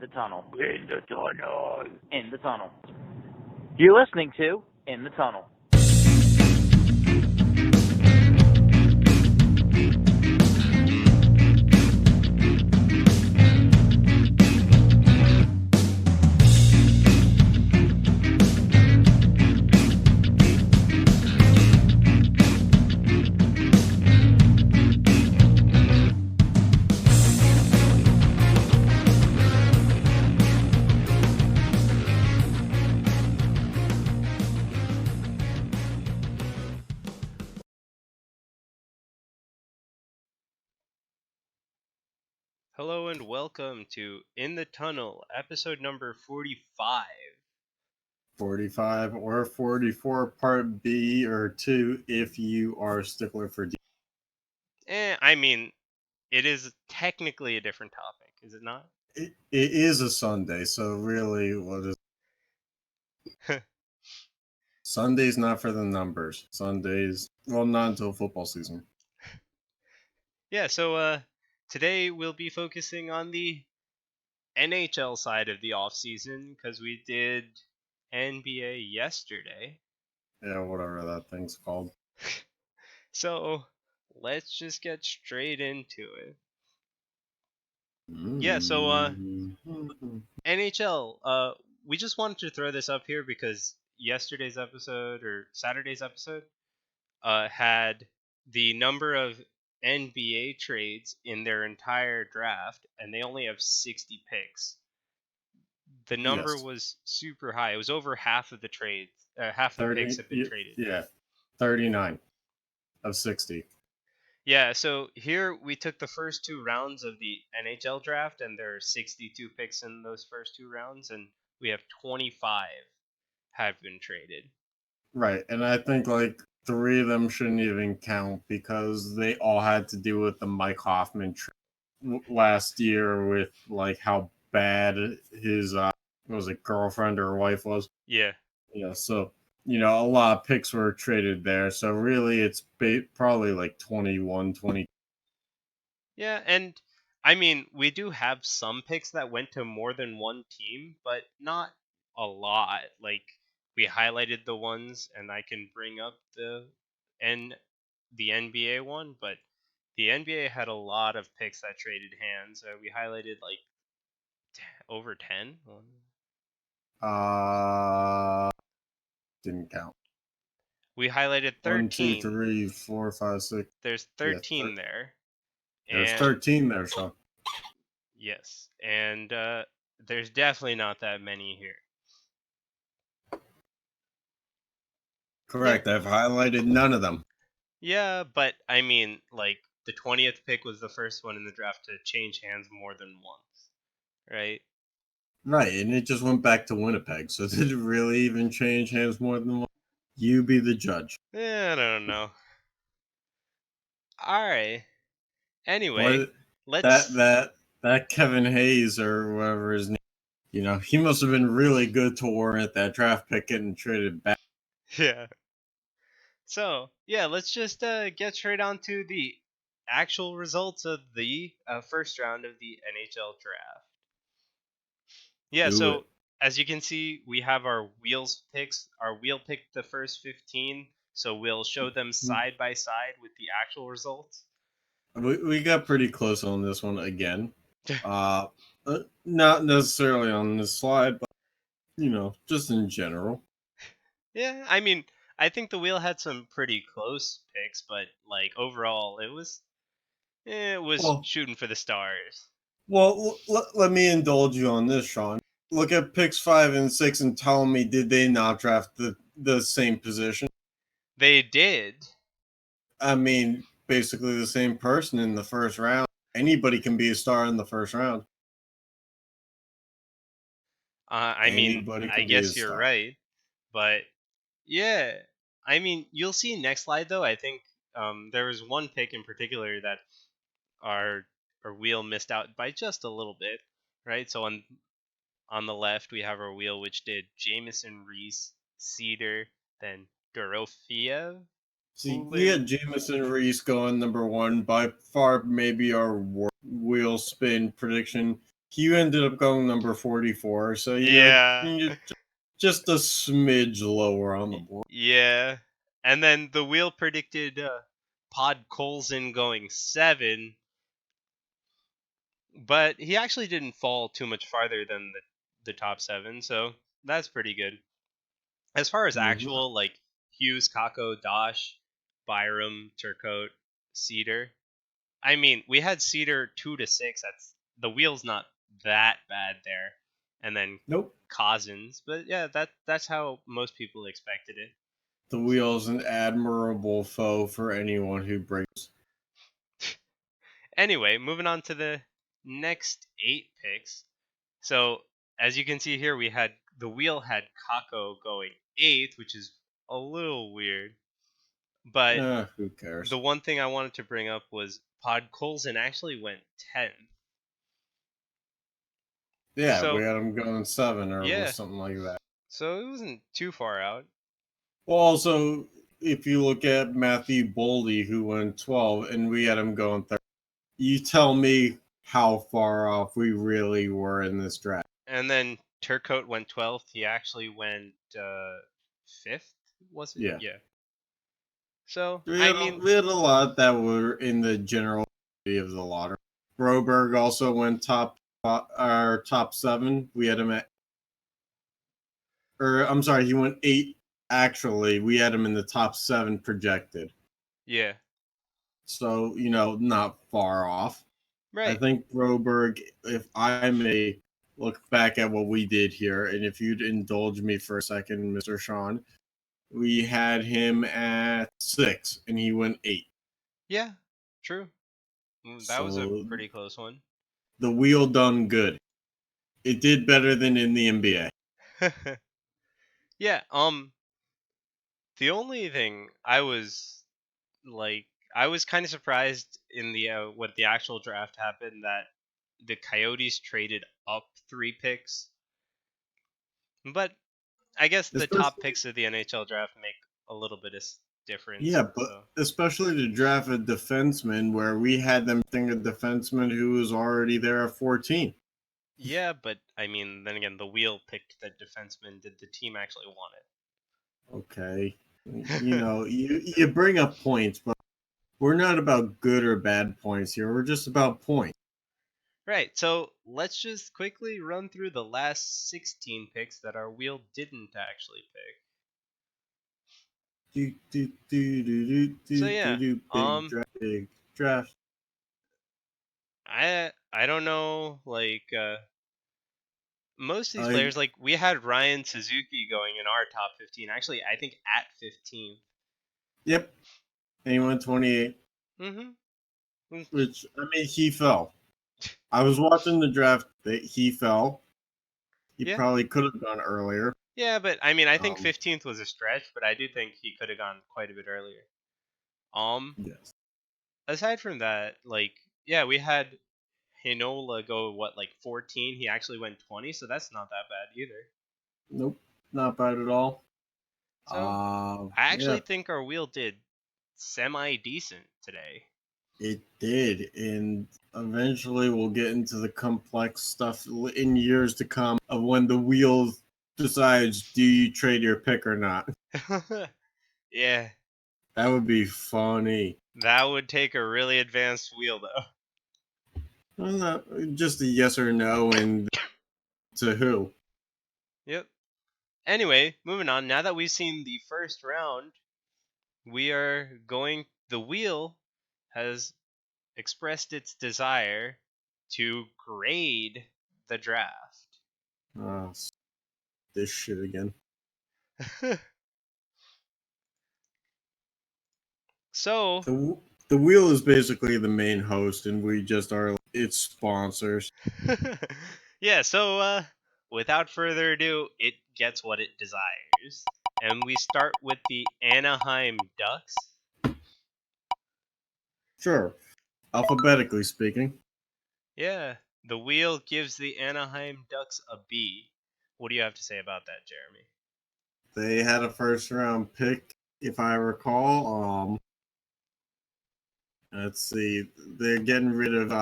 the tunnel. In the tunnel. In the tunnel. You're listening to In the Tunnel. Hello and welcome to In the Tunnel, episode number 45. 45 or 44 part B or 2 if you are a stickler for D. It is technically a different topic, is it not? It is a Sunday, so really what is Sunday's not for the numbers. Sundays, well, not until football season. Yeah, so today we'll be focusing on the NHL side of the offseason because we did NBA yesterday. Yeah, whatever that thing's called. So let's just get straight into it. Mm-hmm. Yeah, so NHL, we just wanted to throw this up here because yesterday's episode or Saturday's episode had the number of NBA trades in their entire draft, and they only have 60 picks. The number was super high. It was over half of the trades. Half the picks have been traded. Yeah, 39 of 60. Yeah, so here we took the first two rounds of the NHL draft, and there are 62 picks in those first two rounds, and we have 25 have been traded. Right, and I think like 3 of them shouldn't even count because they all had to do with the Mike Hoffman last year with like how bad his was it girlfriend or wife was. Yeah. So a lot of picks were traded there. So really, it's probably like 21, 20. Yeah, and I mean, we do have some picks that went to more than one team, but not a lot. Like we highlighted the ones, and I can bring up the NBA one, but the NBA had a lot of picks that traded hands. We highlighted like over 10. Didn't count. We highlighted 13. 1, 2, 3, 4, 5, 6. There's 13 there. There's 13 there, Sean. Yes, and there's definitely not that many here. Correct. Yeah. I've highlighted none of them. Yeah, but I mean, like the 20th pick was the first one in the draft to change hands more than once, right? Right, and it just went back to Winnipeg. So did it really even change hands more than once? You be the judge. I don't know. All right. Anyway, let's that Kevin Hayes or whatever his name. He must have been really good to warrant that draft pick getting traded back. Yeah. So yeah, let's just get straight on to the actual results of the first round of the NHL draft. Yeah, so as you can see, we have our wheels picks. Our wheel picked the first 15, so we'll show them side by side with the actual results. We got pretty close on this one again. Not necessarily on this slide, but just in general. Yeah, I mean, I think the wheel had some pretty close picks, but like overall, it was shooting for the stars. Well, let me indulge you on this, Sean. Look at picks 5 and 6 and tell me, did they not draft the same position? They did. I mean, basically the same person in the first round. Anybody can be a star in the first round. I guess you're right, but yeah, I mean, you'll see next slide though. I think there was one pick in particular that our wheel missed out by just a little bit, right? So on the left we have our wheel which did Jamison, Reese, Cedar, then Dorofiev. See, we had Jamison Reese going number 1 by far, maybe our wheel spin prediction. He ended up going number 44, so Yeah. just a smidge lower on the board. Yeah. And then the wheel predicted Pod Colson going 7, but he actually didn't fall too much farther than the top 7, so that's pretty good. As far as actual, like, Hughes, Kako, Dosh, Byram, Turcotte, Cedar, I mean, we had Cedar 2 to 6. The wheel's not that bad there. And then Nope. Cousins, but yeah, that's how most people expected it. The wheel's an admirable foe for anyone who breaks. Anyway, moving on to the next 8 picks. So, as you can see here, the wheel had Kako going 8th, which is a little weird. But Who cares? the one thing I wanted to bring up was Pod Colson actually went 10th. Yeah, So, we had him going 7 or yeah, something like that. so it wasn't too far out. Well, also, if you look at Matthew Boldy, who went 12, and we had him going 30, you tell me how far off we really were in this draft. And then Turcotte went 12th. He actually went 5th, was it? Yeah. So, We I had, mean, we had a lot that were in the general of the lottery. Broberg also went top 7. We had him at, or I'm sorry, he went 8. Actually, we had him in the top 7 projected. yeah. So, not far off. I Right. think Broberg, if I may look back at what we did here, and if you'd indulge me for a second, Mr. Sean, we had him at 6, and he went 8. Yeah, true. That was a So pretty close one. the wheel done good. It did better than in the NBA. Yeah, the only thing I was kind of surprised in the when the actual draft happened that the Coyotes traded up 3 picks. But I guess the top picks of the NHL draft make a little bit of difference. Yeah, but so. especially to draft a defenseman where we had them think a defenseman who was already there at 14. Yeah, but I mean, then again, the wheel picked the defenseman. Did the team actually want it? Okay. You bring up points, but we're not about good or bad points here. We're just about points. Right, so let's just quickly run through the last 16 picks that our wheel didn't actually pick. So yeah, big draft. I don't know, most of these players, we had Ryan Suzuki going in our top 15. Actually, I think at 15. Yep, and he went 28. Which, I mean, he fell. I was watching the draft. He fell. He probably could have gone earlier. Yeah, but I mean, I think 15th was a stretch, but I do think he could have gone quite a bit earlier. Yes. Aside from that, we had Hinola go 14. He actually went 20, so that's not that bad either. Nope, not bad at all. So I actually think our wheel did semi decent today. It did, and eventually we'll get into the complex stuff in years to come of when the wheel decides, do you trade your pick or not? Yeah. That would be funny. That would take a really advanced wheel, though. Well, not just a yes or no, and to who? Yep. Anyway, moving on. Now that we've seen the first round, the wheel has expressed its desire to grade the draft. This shit again. So the wheel is basically the main host, and we just are its sponsors. Yeah, so without further ado, it gets what it desires. And we start with the Anaheim Ducks. Sure. Alphabetically speaking. Yeah, the wheel gives the Anaheim Ducks a B. What do you have to say about that, Jeremy? They had a first round pick, if I recall. Let's see. They're getting rid of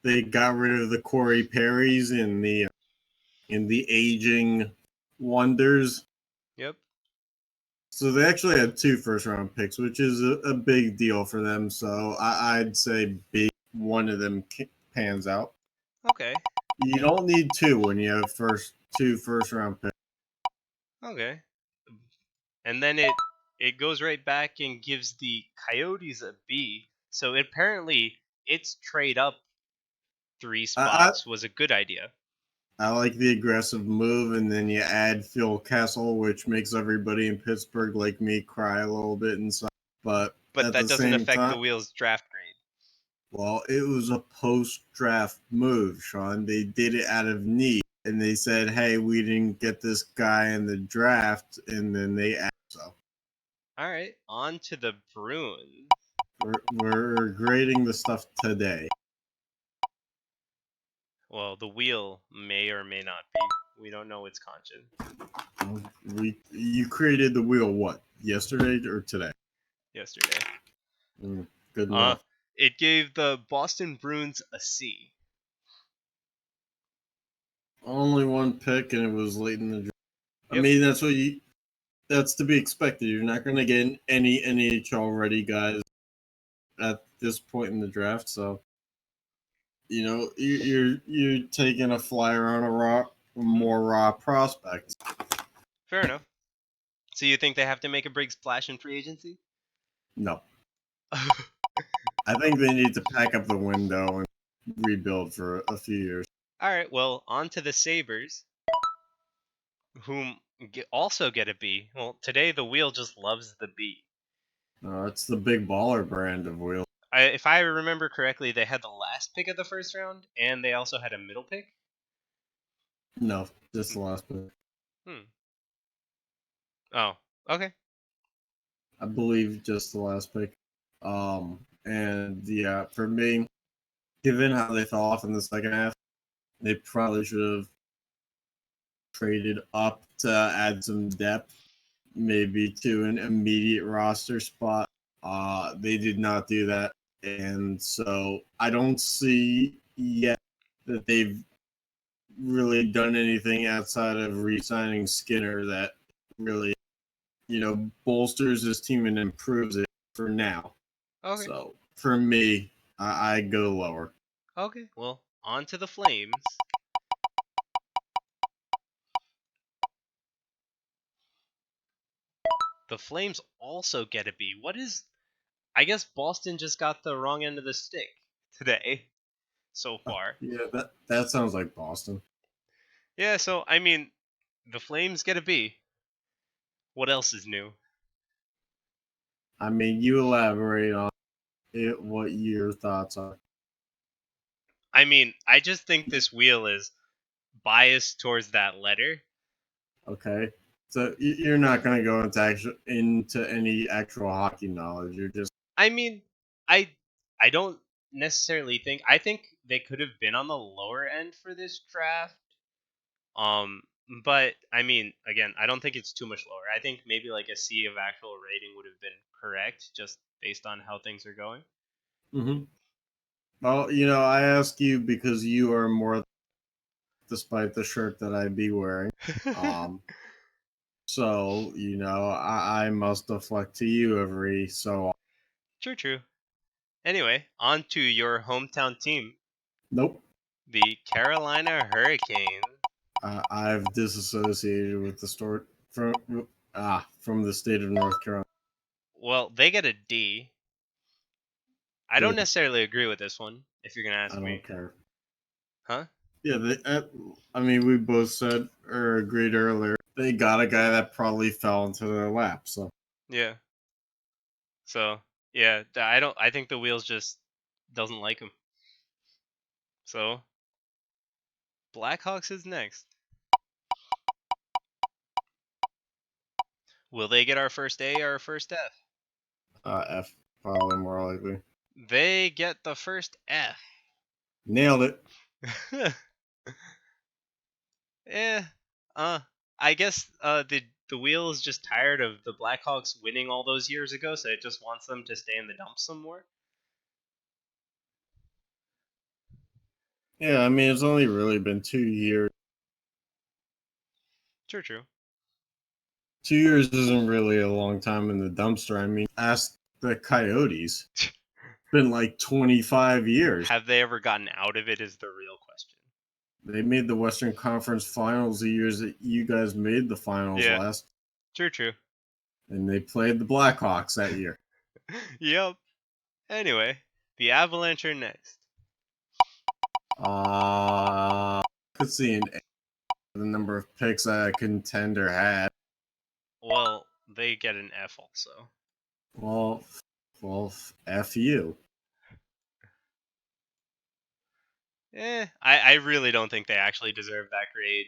they got rid of the Corey Perrys in the aging wonders. Yep. So they actually had 2 first-round picks, which is a big deal for them. So I'd say one of them pans out. Okay. You don't need 2 when you have 2 first-round picks. Okay. And then it goes right back and gives the Coyotes a B. So apparently its trade up 3 spots was a good idea. I like the aggressive move, and then you add Phil Kessel, which makes everybody in Pittsburgh like me cry a little bit inside. But at that the doesn't same affect time, the Wheels draft grade. well, it was a post-draft move, Sean. They did it out of need, and they said, "Hey, we didn't get this guy in the draft," and then they asked. So, all right, on to the Bruins. We're grading the stuff today. Well, the Wheel may or may not be. We don't know its conscience. You created the wheel what? Yesterday or today? Yesterday. Good enough. It gave the Boston Bruins a C. Only 1 pick, and it was late in the draft. Yep. I mean, that's to be expected. You're not going to get any NHL ready guys at this point in the draft, so you're taking a flyer on a more raw prospect. Fair enough. So you think they have to make a big splash in free agency? No. I think they need to pack up the window and rebuild for a few years. All right, well, on to the Sabres, whom also get a B. Well, today the Wheel just loves the B. It's the big baller brand of wheel. If I remember correctly, they had the last pick of the first round, and they also had a middle pick. No, just the last pick. Oh, okay. I believe just the last pick. And yeah, for me, given how they fell off in the second half, they probably should have traded up to add some depth, maybe to an immediate roster spot. They did not do that. And so I don't see yet that they've really done anything outside of re-signing Skinner that really, bolsters this team and improves it for now. Okay. So for me, I go lower. Okay. Well, on to the Flames. The Flames also get a B. I guess Boston just got the wrong end of the stick today so far. Yeah, that sounds like Boston. Yeah, so I mean, the Flames get a B. What else is new? I mean, you elaborate on it, what your thoughts are. I mean, I just think this Wheel is biased towards that letter. Okay, so you're not going to go into any actual hockey knowledge. You're just. I mean, I don't necessarily think. I think they could have been on the lower end for this draft. But I mean, again, I don't think it's too much lower. I think maybe like a C of actual rating would have been correct, just based on how things are going. Mm-hmm. Well, I ask you because you are more, despite the shirt that I'd be wearing. So I must deflect to you every so. True. Anyway, on to your hometown team. Nope. The Carolina Hurricanes. I've disassociated with the story from the state of North Carolina. Well, they get a D. I don't necessarily agree with this one, if you're going to ask me. I don't care. Huh? Yeah, I mean, we both said or agreed earlier, they got a guy that probably fell into their lap, so. Yeah. So, yeah, I think the Wheels just doesn't like him. So, Blackhawks is next. Will they get our first A or our first F? F, probably more likely. They get the first F. Nailed it. Yeah. I guess the Wheel is just tired of the Blackhawks winning all those years ago, so it just wants them to stay in the dumps some more. Yeah, I mean, it's only really been 2 years. True. 2 years isn't really a long time in the dumpster. I mean, ask the Coyotes. It's been like 25 years. Have they ever gotten out of it is the real question. They made the Western Conference Finals the years that you guys made the finals last. True. And they played the Blackhawks that year. Yep. Anyway, the Avalanche are next. Could see the number of picks that a contender had. Well, they get an F also. Well, F you. I really don't think they actually deserve that grade.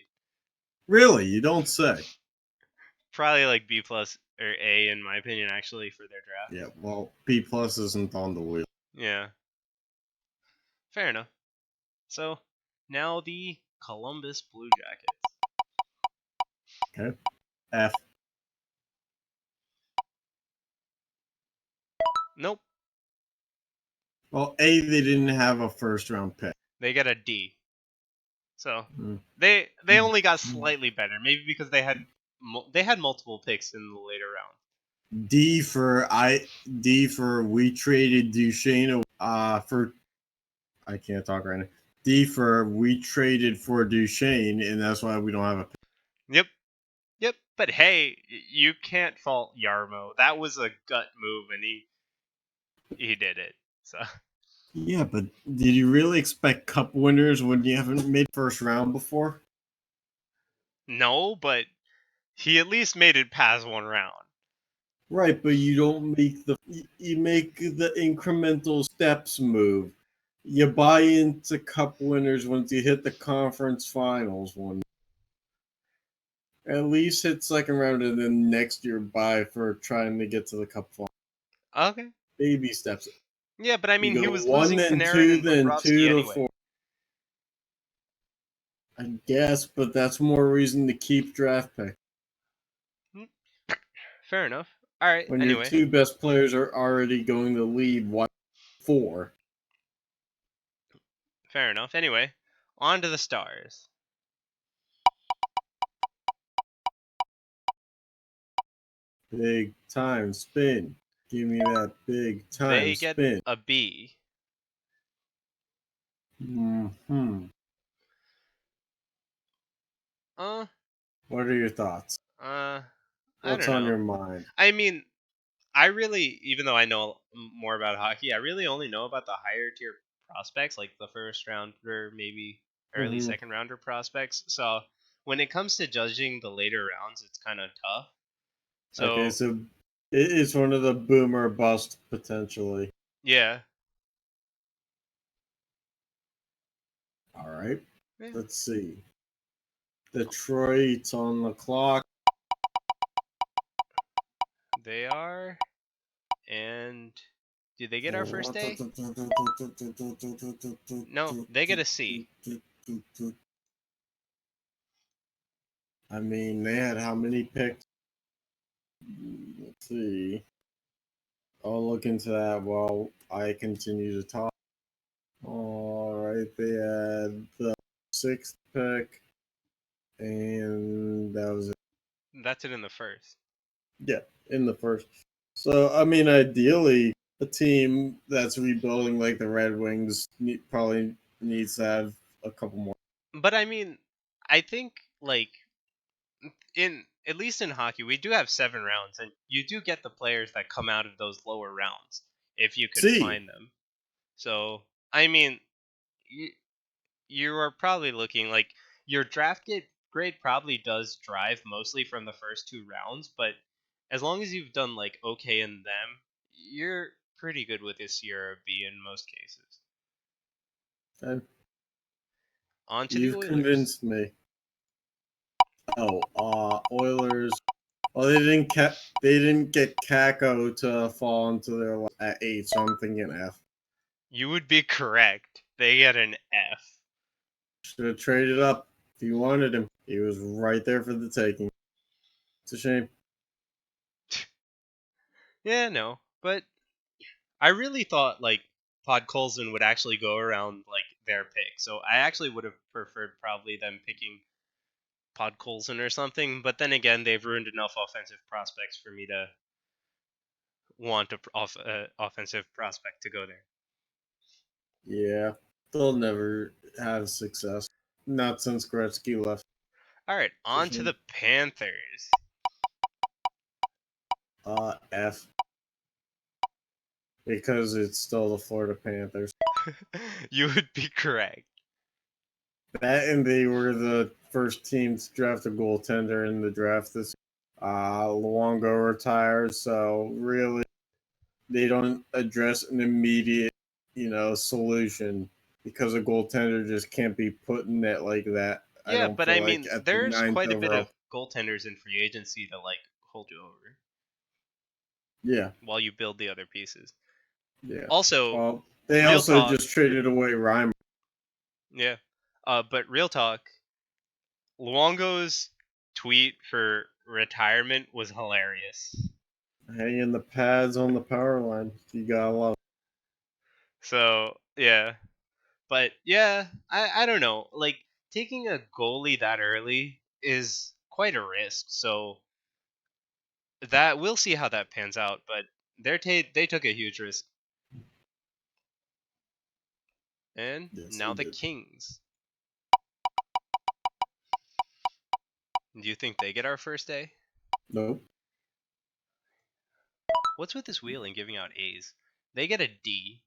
Really? You don't say. Probably like B plus or A in my opinion, actually, for their draft. Yeah, well, B plus isn't on the wheel. Yeah. Fair enough. So, now the Columbus Blue Jackets. Okay. F. Nope. Well, A, they didn't have a first round pick. They get a D. So they only got slightly better, maybe because they had multiple picks in the later round. D for we traded Duchesne for I can't talk right now. D for we traded for Duchesne, and that's why we don't have a pick. Yep. But hey, you can't fault Yarmo. That was a gut move, and he did it. So. Yeah, but did you really expect cup winners when you haven't made first round before? No, but he at least made it past one round. Right, but you don't make you make the incremental steps move. You buy into cup winners once you hit the conference finals one. At least hit second round and then next year buy for trying to get to the cup final. Okay. Baby steps. Yeah, but I mean, he was one, losing then Panarin two, and then Bobrovsky 2 to anyway. 4. I guess, but that's more reason to keep draft pick. Fair enough. All right. When anyway. your 2 best players are already going to leave 4. Fair enough. Anyway, on to the Stars. Big time spin. Give me that big time spin. They get a B. What are your thoughts? What's on your mind? I mean, I really, even though I know more about hockey, I really only know about the higher tier prospects, like the first rounder, maybe early second rounder prospects. So when it comes to judging the later rounds, it's kind of tough. So it's one of the boomer bust potentially. Yeah. All right. Yeah. Let's see. Detroit's on the clock. They are. And do they get our first A? No, they get a C. I mean, they had how many picks? Let's see. I'll look into that while I continue to talk. All right, they had the 6th pick, and that was it. That's it in the first. Yeah, in the first. So, I mean, ideally, a team that's rebuilding like the Red Wings probably needs to have a couple more. But I mean, I think like at least in hockey, we do have 7 rounds, and you do get the players that come out of those lower rounds if you can find them. So I mean, you are probably looking like your draft grade probably does drive mostly from the first 2 rounds, but as long as you've done like okay in them, you're pretty good with a C or a B in most cases. Okay. On to the Oilers. You've convinced me. Oilers. Well, they didn't get Kako to fall into their at 8, so I'm thinking F. You would be correct. They get an F. Should have traded up if you wanted him. He was right there for the taking. It's a shame. Yeah, no, but I really thought like Podkolzin would actually go around like their pick. So I actually would have preferred probably them picking Podkolzin or something. But then again, they've ruined enough offensive prospects for me to want a offensive prospect to go there. Yeah, they'll never have success. Not since Gretzky left. All right, on to the Panthers. F. Because it's still the Florida Panthers. You would be correct. That and they were the first team to draft a goaltender in the draft this year. Luongo retires, so really they don't address an immediate, solution because a goaltender just can't be put in net like that. Yeah, I don't but feel I like mean, at the there's ninth quite a bit overall. of goaltenders in free agency to like hold you over. Yeah. While you build the other pieces. Yeah. Also, well, they real also talk, just traded away Reimer. Yeah. But real talk, Luongo's tweet for retirement was hilarious. Hanging the pads on the power line. You gotta love it. So, yeah. But, yeah, I don't know. Like, taking a goalie that early is quite a risk. So, that we'll see how that pans out. But they took a huge risk. And Yes, now they the did. Kings. Do you think they get our first day? Nope. What's with this wheeling giving out A's? They get a D.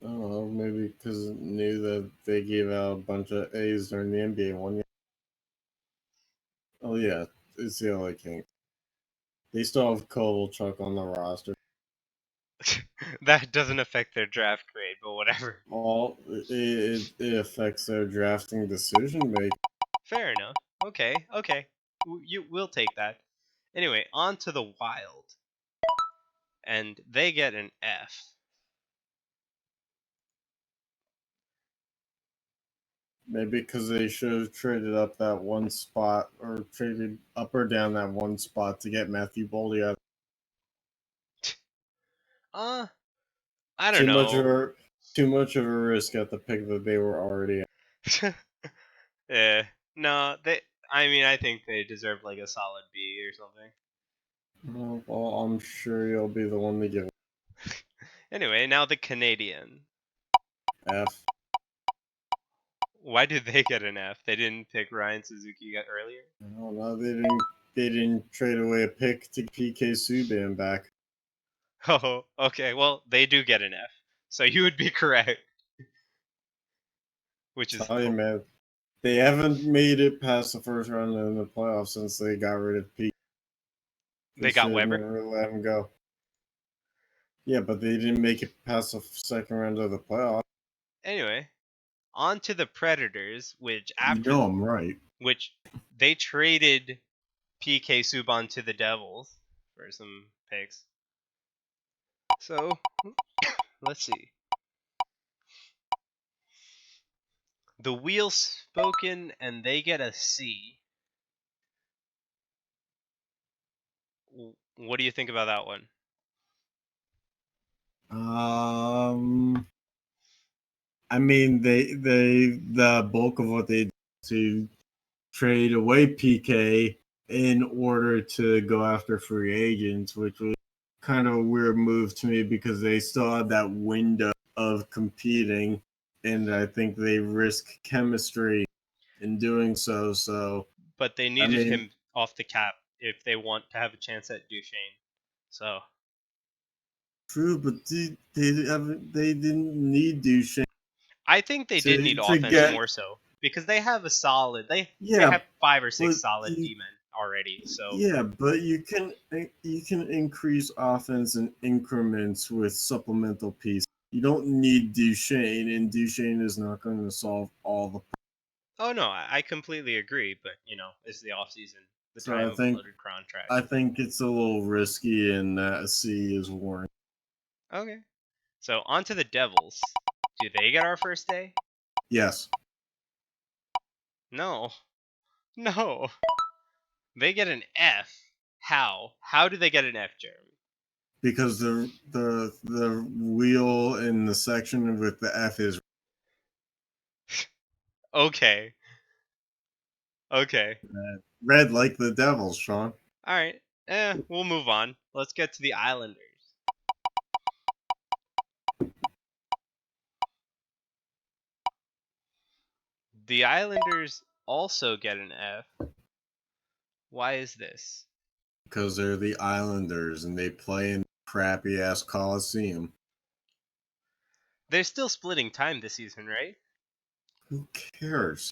I don't know, maybe because it knew that they gave out a bunch of A's during the NBA one year. Oh yeah, it's the LA Kings. They still have Kovalchuk on the roster. That doesn't affect their draft grade, but whatever. It affects their drafting decision making. Fair enough. Okay. We'll take that. Anyway, on to the Wild. And they get an F. Maybe because they should have traded up that one spot or traded up or down that one spot to get Matthew Boldy out. I don't know. Too much of a risk at the pick that they were already at. Yeah. No, I think they deserve like a solid B or something. Well, I'm sure you'll be the one to give it. Anyway, now the Canadian. F. Why did they get an F? They didn't pick Ryan Suzuki earlier? I don't know. They didn't trade away a pick to PK Subban back. Oh, okay. Well, they do get an F. So you would be correct. Which is Tell you, man, they haven't made it past the first round in the playoffs since they got rid of Pete. They got Weber? Never let him go. Yeah, but they didn't make it past the second round of the playoffs. Anyway, on to the Predators, which I'm right. Which they traded PK Subban to the Devils for some picks. So let's see. The Wheel spoken, and they get a C. What do you think about that one? I mean, the bulk of what they did to trade away PK in order to go after free agents, which was kind of a weird move to me because they still had that window of competing, and I think they risk chemistry in doing so. But they needed him off the cap if they want to have a chance at Duchesne. So true, but they didn't need Duchesne. I think they did need offense more so because they have a solid. They have 5 or 6 solid D-men already. So yeah, but you can increase offense in increments with supplemental pieces. You don't need Duchesne, and Duchesne is not going to solve all the. Oh no, I completely agree, but it's the off season, the So time of loaded contract. I think it's a little risky, and that C is warranted. Okay, so on to the Devils. Do they get our first day? Yes. No. They get an F. How? How do they get an F, Jeremy? Because the wheel in the section with the F is Okay. red like the Devils, Sean. All right. We'll move on. Let's get to the Islanders. The Islanders also get an F. Why is this? Because they're the Islanders and they play in crappy ass Coliseum. They're still splitting time this season, right? Who cares?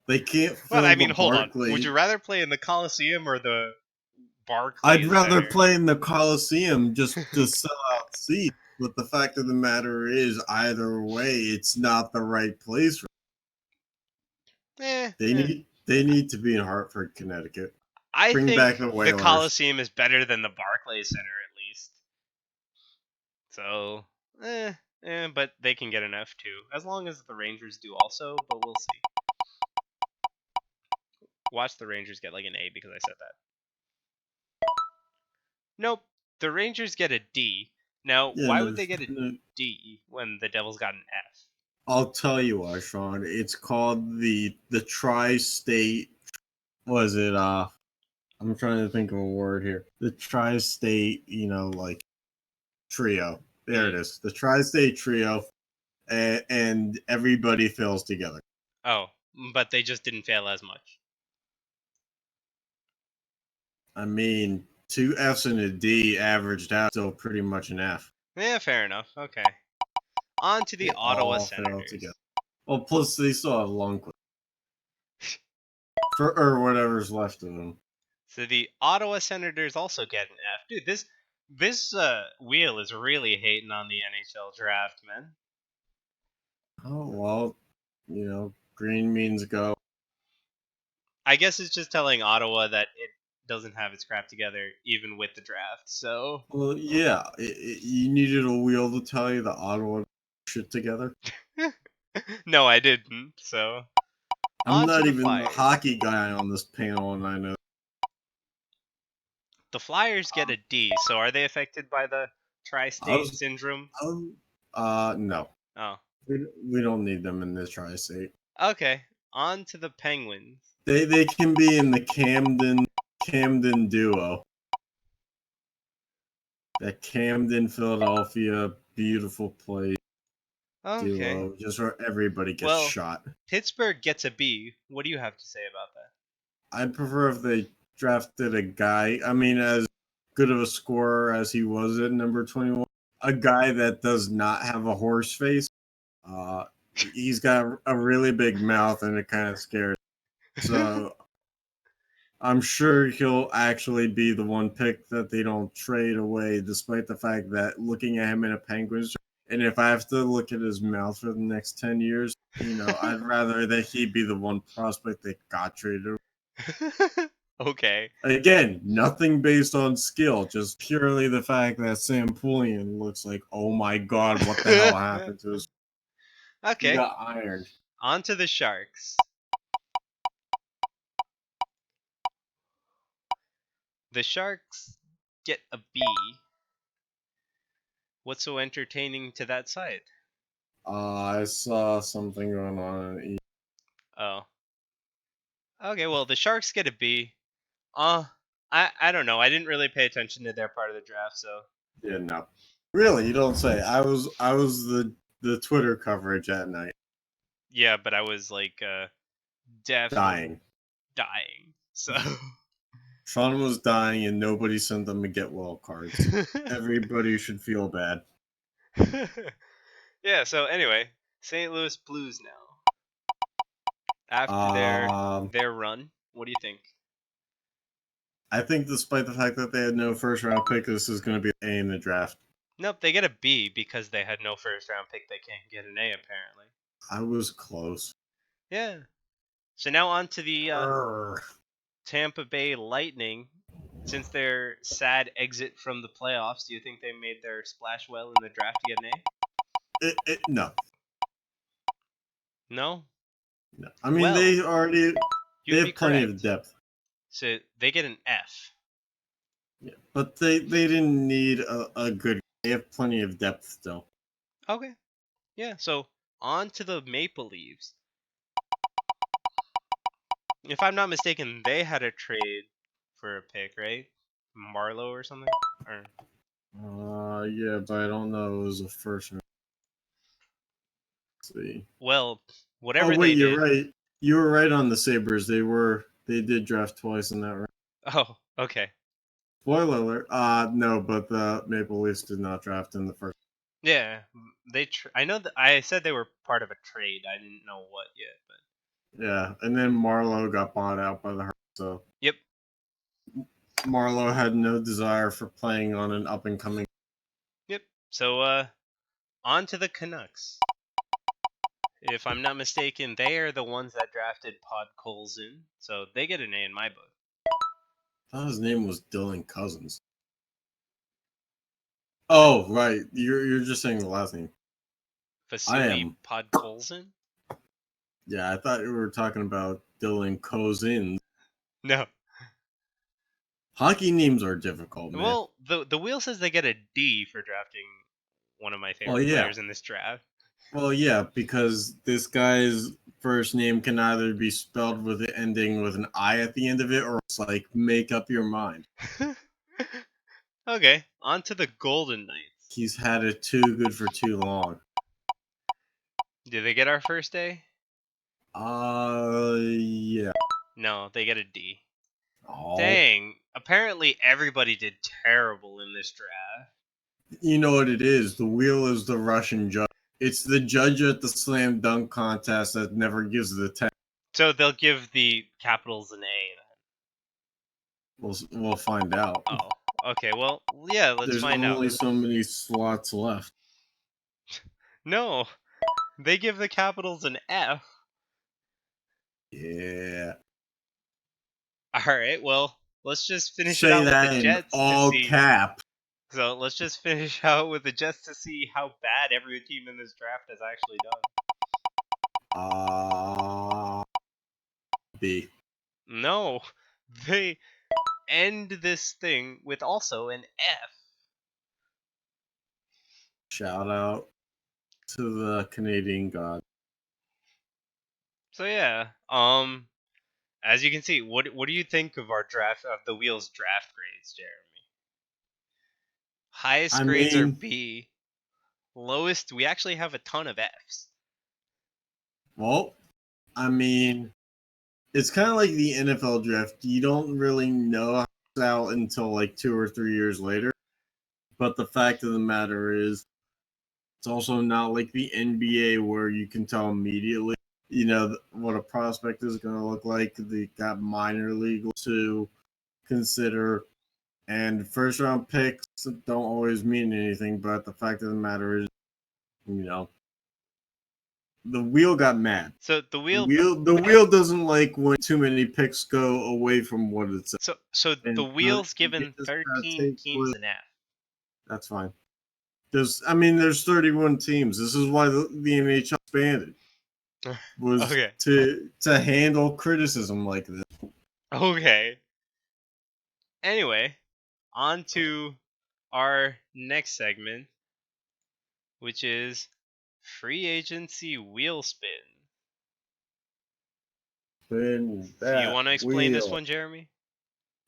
They can't Well, fill I mean, the hold on. Barclays. Would you rather play in the Coliseum or the I'd Barclays rather Center? play in the Coliseum just to sell out seats. But the fact of the matter is, either way, it's not the right place. They need to be in Hartford, Connecticut. I Bring think back the the Whalers. Coliseum is better than the Barclays Center, at least. So, but they can get an F too, as long as the Rangers do also. But we'll see. Watch the Rangers get like an A because I said that. Nope, the Rangers get a D. Now, why would they get a D when the Devils got an F? I'll tell you why, Sean. It's called the Tri-State. Was it? I'm trying to think of a word here. The Tri-State, like trio. There it is. The Tri-State trio, and everybody fails together. Oh, but they just didn't fail as much. I mean, 2 Fs and a D averaged out still pretty much an F. Yeah, fair enough. Okay. On to the Ottawa Senators. Well, plus they still have Lundqvist. Or whatever's left of them. So the Ottawa Senators also get an F. Dude, this wheel is really hating on the NHL draft, man. Oh, well, green means go. I guess it's just telling Ottawa that it doesn't have its crap together, even with the draft. So. Well, yeah, you needed a wheel to tell you the Ottawa shit together. No, I didn't. So. I'm not even the hockey guy on this panel, and I know. The Flyers get a D. So are they affected by the tri-state syndrome? No. Oh. We don't need them in this tri-state. Okay. On to the Penguins. They can be in the Camden duo. That Camden, Philadelphia, beautiful place. Okay. Duo, just where everybody gets shot. Pittsburgh gets a B. What do you have to say about that? I'd prefer if they drafted a guy. I mean, as good of a scorer as he was at number 21, a guy that does not have a horse face. He's got a really big mouth and it kind of scares. So I'm sure he'll actually be the one pick that they don't trade away, despite the fact that looking at him in a Penguins, and if I have to look at his mouth for the next 10 years, I'd rather that he be the one prospect that got traded. Okay. Again, nothing based on skill, just purely the fact that Sam Poulian looks like, oh my god, what the hell happened to his... Okay. He got ironed. On to the Sharks. The Sharks get a B. What's so entertaining to that side? I saw something going on. Oh. Okay, well, the Sharks get a B. I don't know. I didn't really pay attention to their part of the draft, so. Yeah, no. Really, you don't say. I was the Twitter coverage at night. Yeah, but I was like definitely dying. So Sean was dying and nobody sent them to get well cards. Everybody should feel bad. Yeah, so anyway, St. Louis Blues now. After their run, what do you think? I think despite the fact that they had no first round pick, this is going to be an A in the draft. Nope, they get a B because they had no first round pick. They can't get an A apparently. I was close. Yeah. So now on to the Tampa Bay Lightning. Since their sad exit from the playoffs, do you think they made their splash well in the draft to get an A? No. No? No. I mean, they have plenty of depth. So they get an F. Yeah, but they didn't need a good. They have plenty of depth still. Okay. Yeah, so on to the Maple Leafs. If I'm not mistaken, they had a trade for a pick, right? Marlowe or something? Or Yeah, but I don't know. It was a first. Let's see. well, Oh whatever wait, they you're did. right. You were right on the Sabres. They did draft twice in that round. Oh, okay. Spoiler alert. No, but the Maple Leafs did not draft in the first. Yeah, I know that I said they were part of a trade. I didn't know what yet, but Yeah, and then Marlowe got bought out by the Hurricanes. So yep. Marlowe had no desire for playing on an up and coming. Yep. So on to the Canucks. If I'm not mistaken, they are the ones that drafted Podkolzin, so they get an A in my book. I thought his name was Dylan Cousins. Oh, right. You're just saying the last name. I Vasily am. Podkolzin? Yeah, I thought you were talking about Dylan Cousins. No. Hockey names are difficult, man. Well, the wheel says they get a D for drafting one of my favorite yeah. players in this draft. Well, yeah, because this guy's first name can either be spelled with it ending with an I at the end of it, or it's like make up your mind. Okay, on to the Golden Knights. He's had it too good for too long. Did they get our first A? Yeah. No, they get a D. Oh. Dang. Apparently everybody did terrible in this draft. You know what it is? The wheel is the Russian judge. It's the judge at the slam dunk contest that never gives the 10. So they'll give the Capitals an A We'll find out. Oh, okay. Well, yeah, let's find out. There's only so many slots left. No, they give the Capitals an F. Yeah. All right. Well, let's just finish Say it out with that the in Jets all to see. cap. So let's just finish out with the Jets to see how bad every team in this draft has actually done. B. No, they end this thing with also an F. Shout out to the Canadian God. So yeah, as you can see, what do you think of our draft of the Wheels draft grades, Jeremy? Highest grades are B. Lowest, we actually have a ton of Fs. Well, I mean, it's kind of like the NFL draft. You don't really know how it's out until like 2 or 3 years later. But the fact of the matter is, it's also not like the NBA where you can tell immediately, what a prospect is going to look like. They got minor league to consider, and first round picks don't always mean anything. But the fact of the matter is, the wheel got mad. So the wheel doesn't like when too many picks go away from what it's. So the wheel's given 13 teams an F. That's fine. There's 31 teams. This is why the NHL expanded. Was okay. to handle criticism like this. Okay. Anyway, on to our next segment, which is free agency wheel spin. Spin that Do you want to explain wheel. this one, Jeremy?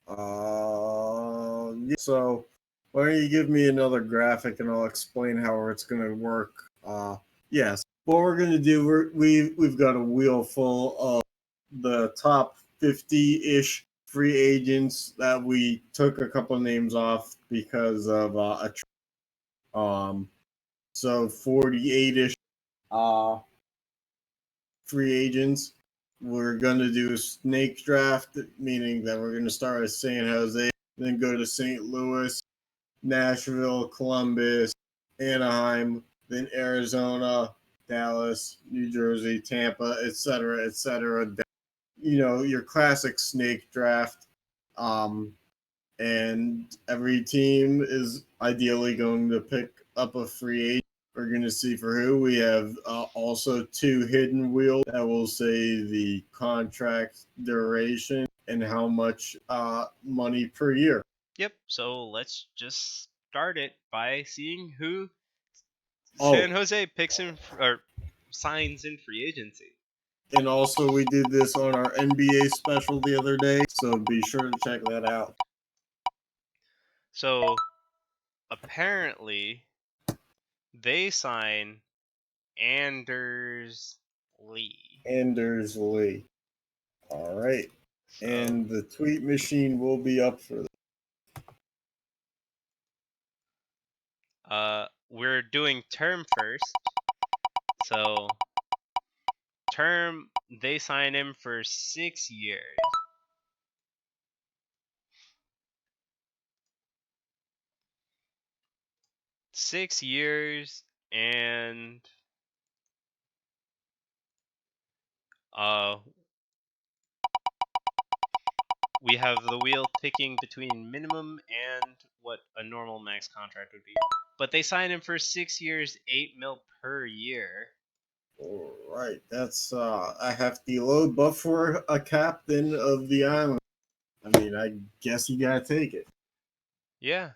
Yeah, so why don't you give me another graphic and I'll explain how it's going to work. Yes. What we're going to do, we've got a wheel full of the top 50-ish free agents that we took a couple names off because of a so 48-ish free agents. We're going to do a snake draft, meaning that we're going to start at San Jose, then go to St. Louis, Nashville, Columbus, Anaheim, then Arizona, Dallas, New Jersey, Tampa, etc., etc. Your classic snake draft. And every team is ideally going to pick up a free agent. We're going to see for who. We have also 2 hidden wheels that will say the contract duration and how much money per year. Yep. So let's just start it by seeing who San Jose picks in or signs in free agency. And also, we did this on our NBA special the other day, so be sure to check that out. So apparently, they sign Anders Lee. Anders Lee. All right. So, and the tweet machine will be up for that. We're doing term first. So term, they sign him for 6 years. Six years, and we have the wheel ticking between minimum and what a normal max contract would be. But they signed him for 6 years, $8 million per year. All right, that's a hefty load, but for a captain of the island, I mean, I guess you gotta take it. Yeah.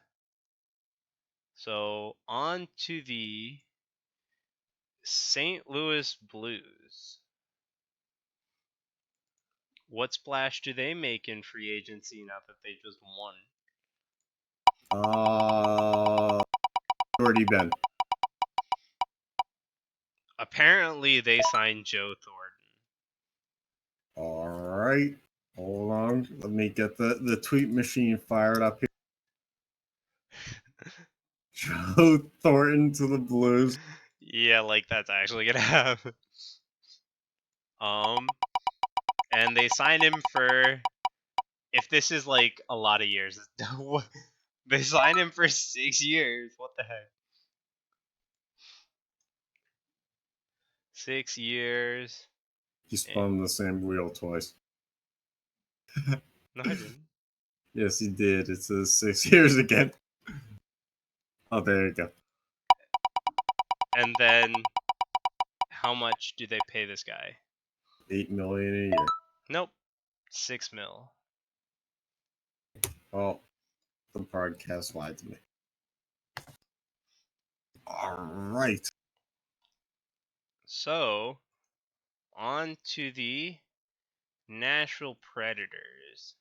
So on to the St. Louis Blues. What splash do they make in free agency now that they just won? Already been. Apparently, they signed Joe Thornton. All right. Hold on. Let me get the tweet machine fired up here. Joe Thornton to the Blues. Yeah, like that's actually gonna happen. And they signed him for, if this is like a lot of years, they signed him for 6 years. What the heck? 6 years. He spun the same wheel twice. No, I didn't. Yes, he did. It says 6 years again. Oh, there you go. And then, how much do they pay this guy? $8 million a year. Nope, $6 million. Oh, the broadcast lied to me. All right. So, on to the Nashville Predators.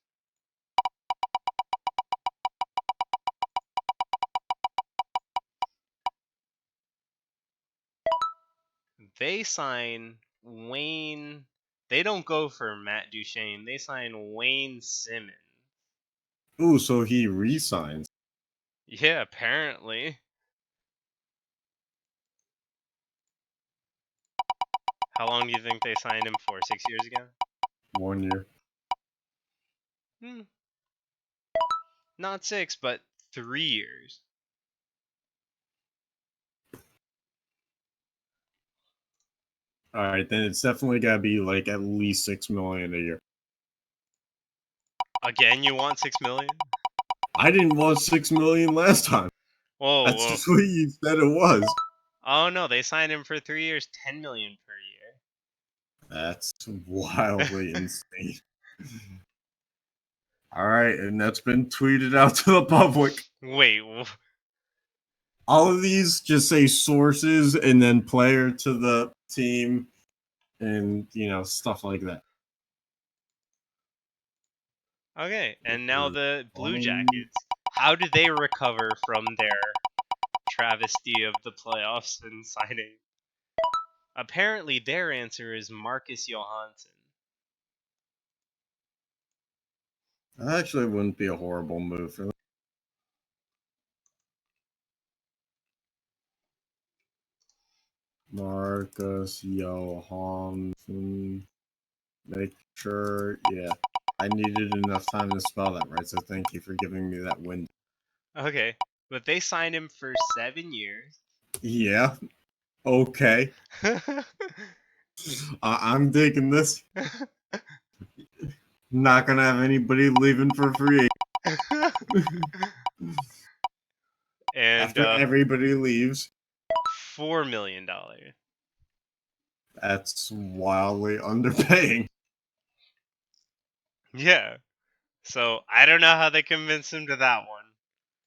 They sign Wayne. They don't go for Matt Duchene. They sign Wayne Simmons. Ooh, so he re-signs. Yeah, apparently. How long do you think they signed him for? 6 years again? 1 year. Not 6, but 3 years. All right, then it's definitely got to be like at least $6 million a year. Again, you want 6 million? I didn't want $6 million last time. Whoa, That's just what you said it was. Oh no, they signed him for 3 years, 10 million per year. That's wildly insane. All right, and that's been tweeted out to the public. Wait. All of these just say sources and then player to the team and, stuff like that. Okay, and now the Blue Jackets. How do they recover from their travesty of the playoffs and signing? Apparently, their answer is Marcus Johansson. That actually wouldn't be a horrible move for them. Marcus Johansson. Make sure, yeah. I needed enough time to spell that right, so thank you for giving me that window. Okay, but they signed him for 7 years. Yeah. Okay. I'm digging this. Not gonna have anybody leaving for free. And after everybody leaves, $4 million. That's wildly underpaying. Yeah. So I don't know how they convinced him to that one.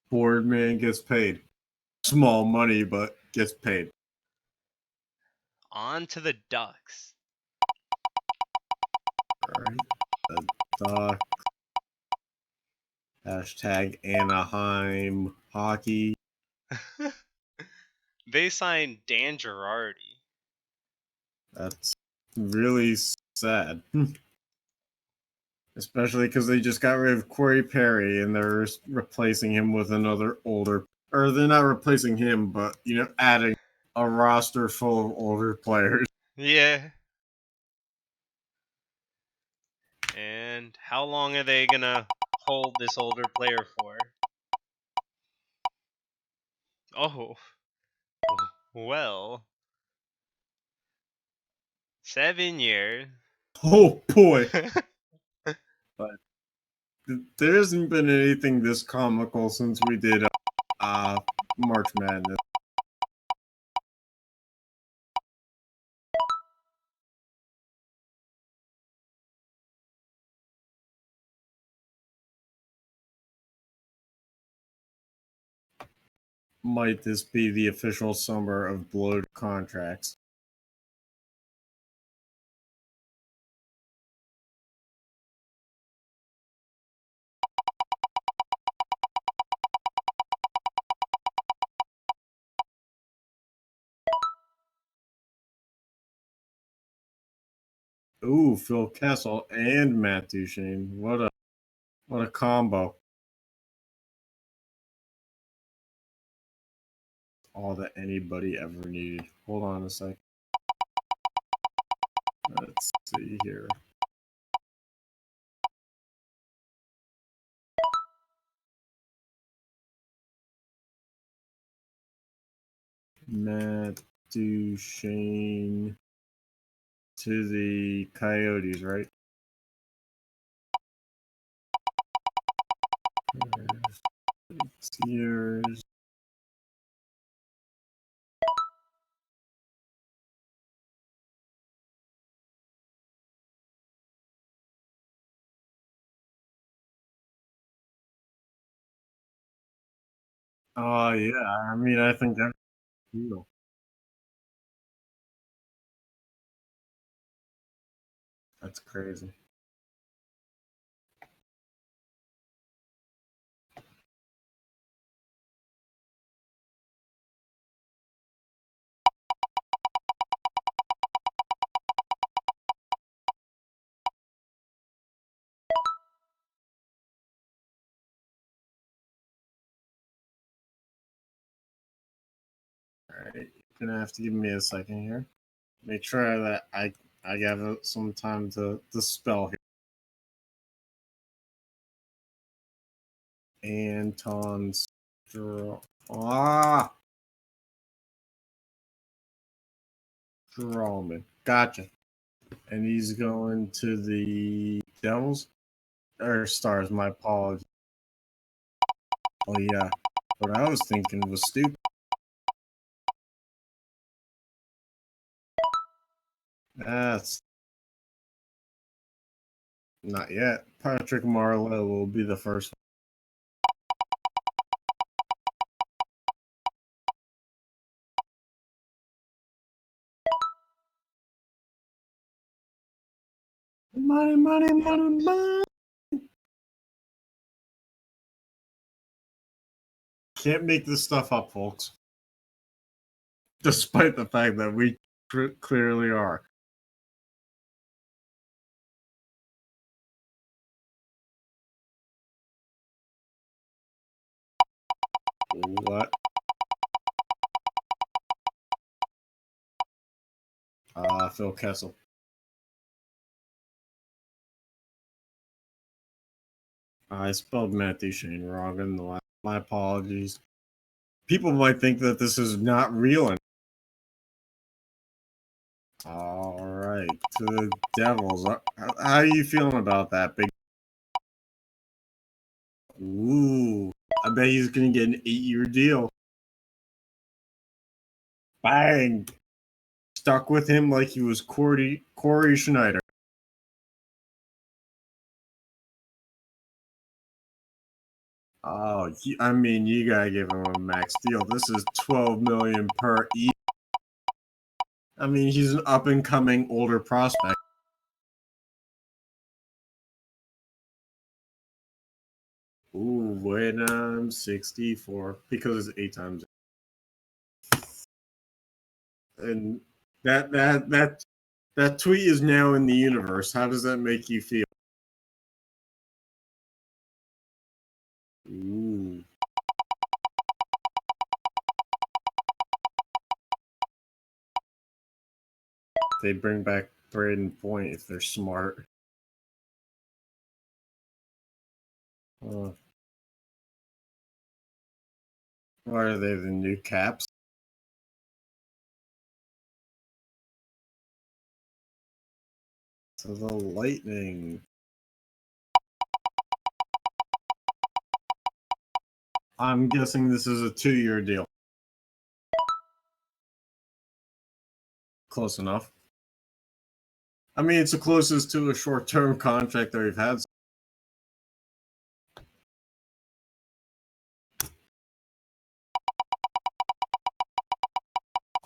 Boardman gets paid. Small money, but gets paid. On to the Ducks. Alright. The Ducks. Hashtag Anaheim hockey. They signed Dan Girardi. That's really sad. Especially because they just got rid of Corey Perry and they're replacing him with another older, or they're not replacing him, but adding a roster full of older players. Yeah. And how long are they gonna hold this older player for? Oh, well, 7 years. Oh boy! But there hasn't been anything this comical since we did March Madness. Might this be the official summer of bloated contracts? Ooh, Phil Kessel and Matt Duchene. What a combo. All that anybody ever needed. Hold on a sec. Let's see here. Matt Duchene to the Coyotes, right? Years. Oh yeah, I mean, I think that's cool. That's crazy. All right, you're gonna have to give me a second here. Make sure that I have some time to spell here. Anton Strawman. Gotcha. And he's going to the Devils or Stars. My apologies. Oh yeah, what I was thinking was stupid. That's not yet. Patrick Marleau will be the first one. Money, money, money, money. Can't make this stuff up, folks. Despite the fact that we clearly are. What? Phil Kessel. I spelled Matt Duchene wrong in the last. My apologies. People might think that this is not real. All right, to the Devils. How are you feeling about that, big? Ooh, I bet he's gonna get an 8-year deal. Bang! Stuck with him like he was Corey Schneider. Oh, I mean, you gotta give him a max deal. This is $12 million per year. I mean, he's an up-and-coming older prospect. Ooh, when I'm 64, because it's 8 times. And that tweet is now in the universe. How does that make you feel? Ooh. They bring back Braden Point if they're smart. What are they, the new Caps? To the Lightning. I'm guessing this is a 2-year deal. Close enough. I mean, it's the closest to a short-term contract that we've had.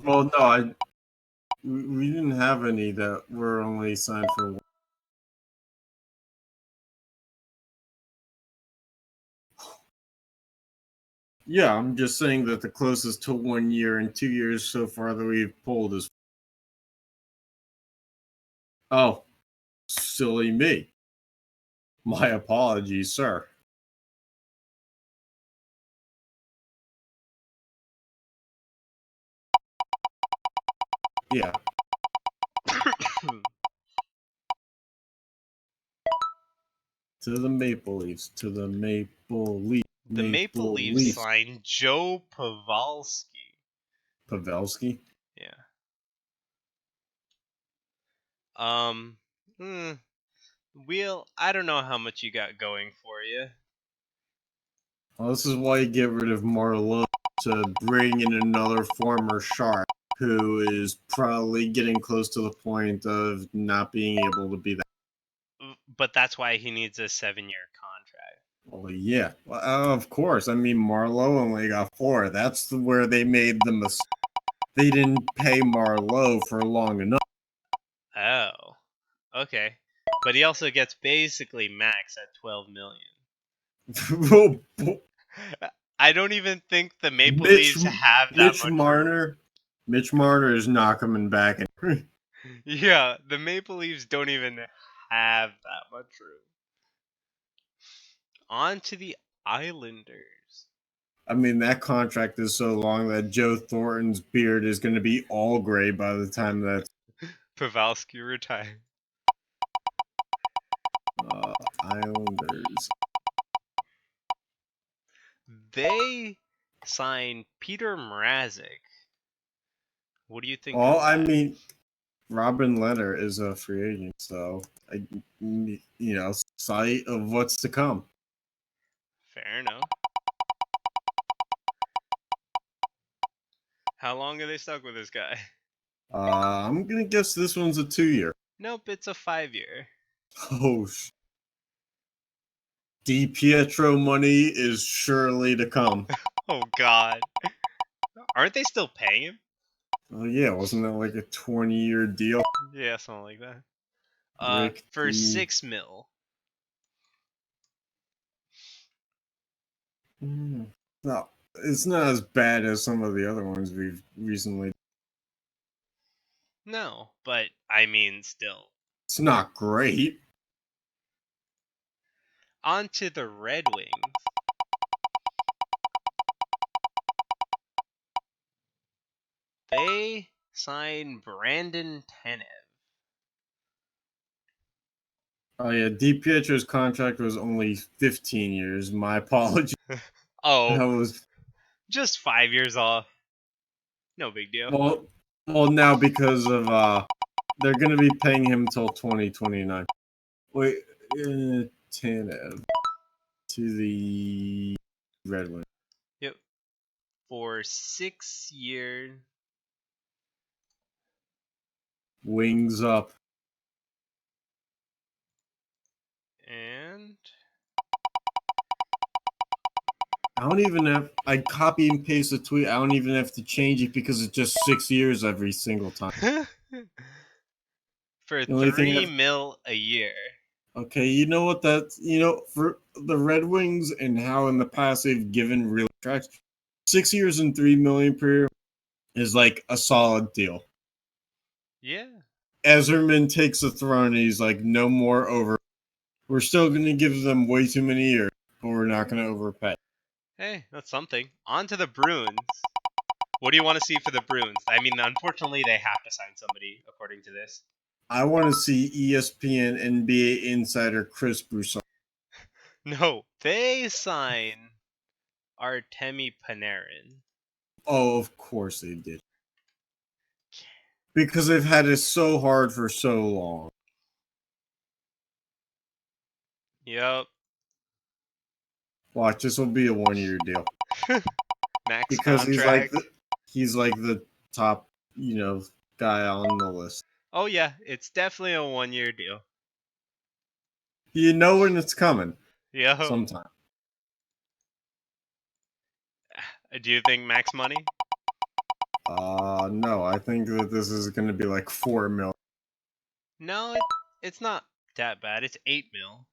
Well, no, we didn't have any that were only signed for one. Yeah, I'm just saying that the closest to 1 year and 2 years so far that we've pulled is. Oh, silly me. My apologies, sir. Yeah. To the Maple Leafs. To the Maple Leafs. The Maple Leafs signed Joe Pavelski. Pavelski? Yeah. Wheel, I don't know how much you got going for you. Well, this is why you get rid of Marleau to bring in another former Shark who is probably getting close to the point of not being able to be that. But that's why he needs a 7-year contract. Well, yeah. Well, of course. I mean, Marleau only got 4. That's where they made the mistake. They didn't pay Marleau for long enough. Oh, okay. But he also gets basically max at $12 million. I don't even think the Maple Leafs have that much room. Mitch Marner is not coming back. Yeah, the Maple Leafs don't even have that much room. On to the Islanders. I mean, that contract is so long that Joe Thornton's beard is going to be all gray by the time that Pavelski retired. Islanders. They signed Peter Mrazek. What do you think? Well, I mean, Robin Leonard is a free agent, so sight of what's to come. Fair enough. How long are they stuck with this guy? I'm gonna guess this one's a 2-year. Nope, it's a 5-year. Oh, DiPietro money is surely to come. Oh God, aren't they still paying him? Oh yeah, wasn't that like a 20-year deal? Yeah, something like that. For $6 million. No, it's not as bad as some of the other ones we've recently. No, but I mean, still. It's not great. On to the Red Wings. They signed Brandon Tanev. Oh yeah, DiPietro's contract was only 15 years. My apologies. Oh, that was just 5 years off. No big deal. Well, now because of they're gonna be paying him till 2029. Wait, Tanev to the Red Wings. Yep. For 6 years. Wings up. And I don't even have. I copy and paste the tweet. I don't even have to change it because it's just 6 years every single time. For $3 million a year. Okay, you know what for the Red Wings and how in the past they've given real tracks, 6 years and $3 million per year is like a solid deal. Yeah. Ezerman takes the throne and he's like, no more over. We're still going to give them way too many years, but we're not going to overpay. Hey, that's something. On to the Bruins. What do you want to see for the Bruins? I mean, unfortunately, they have to sign somebody, according to this. I want to see ESPN NBA insider Chris Broussard. No, they sign Artemi Panarin. Oh, of course they did. Because they've had it so hard for so long. Yep. Watch, this will be a 1-year deal. Max because contract. he's like the top, guy on the list. Oh yeah, it's definitely a 1-year deal. You know when it's coming. Yeah. Sometime. Do you think max money? No, I think that this is going to be like $4 million. No, it's not that bad. It's $8 million.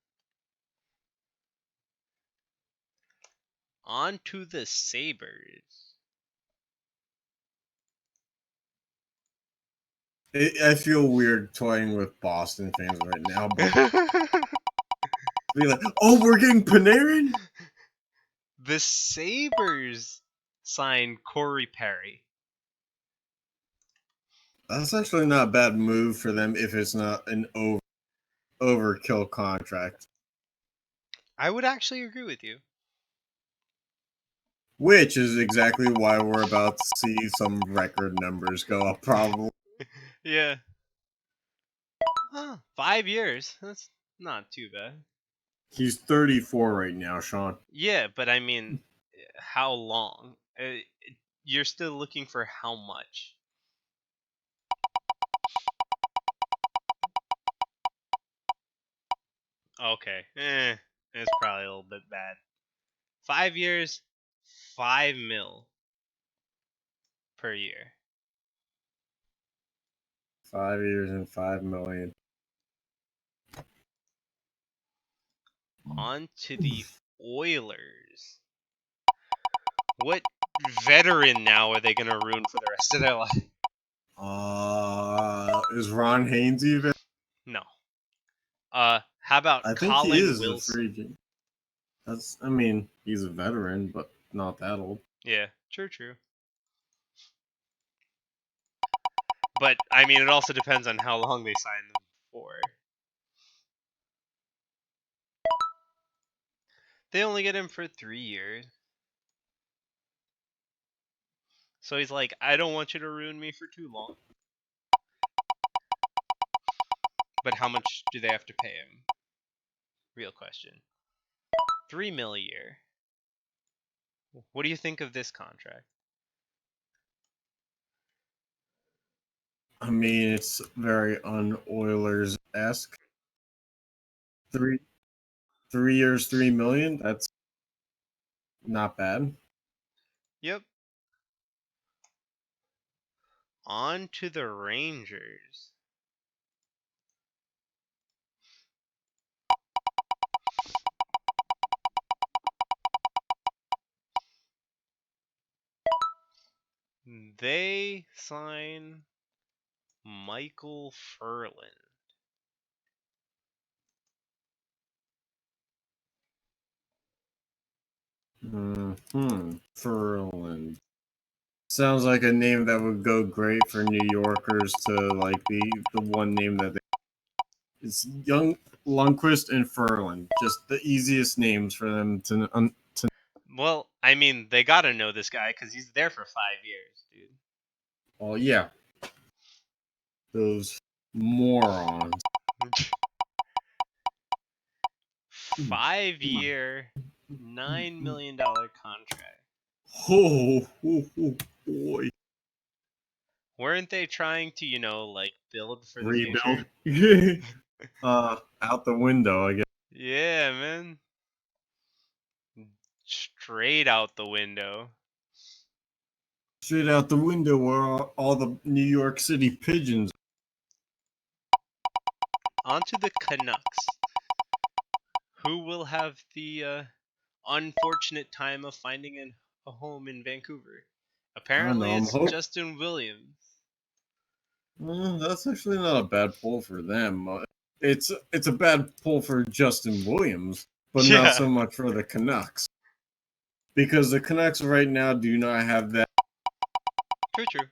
On to the Sabres. I feel weird toying with Boston fans right now, but be like, oh, we're getting Panarin? The Sabres signed Corey Perry. That's actually not a bad move for them if it's not an overkill contract. I would actually agree with you. Which is exactly why we're about to see some record numbers go up, probably. Yeah. Huh, 5 years. That's not too bad. He's 34 right now, Sean. Yeah, but I mean, how long? You're still looking for how much? Okay. It's probably a little bit bad. 5 years, $5 million per year. 5 years and $5 million. On to the Oilers. What veteran now are they going to ruin for the rest of their life? Is Ron Haynes even? No. How about I think Colin he is Wilson? a free agent. He's a veteran, but not that old. Yeah, true. But, I mean, it also depends on how long they sign them for. They only get him for 3 years. So he's like, I don't want you to ruin me for too long. But how much do they have to pay him? Real question. $3 million a year. What do you think of this contract? I mean, it's very un-Oilers-esque. 3 years, $3 million. That's not bad. Yep. On to the Rangers. They sign Michael Furlan. Furland. Sounds like a name that would go great for New Yorkers to like the one name that it's Young Lundqvist and Furland. Just the easiest names for them to. Well, I mean, they gotta know this guy because he's there for 5 years, dude. Well, yeah. Those morons. 5-year, $9 million contract. Oh, boy. Weren't they trying to, build for the Rebuild. future? Out the window, I guess. Yeah, man. straight out the window. Straight out the window where all the New York City pigeons. Onto the Canucks, who will have the unfortunate time of finding a home in Vancouver. Apparently, it's Justin Williams. That's actually not a bad pull for them. It's a bad pull for Justin Williams, but not so much for the Canucks. Because the Canucks right now do not have that. True.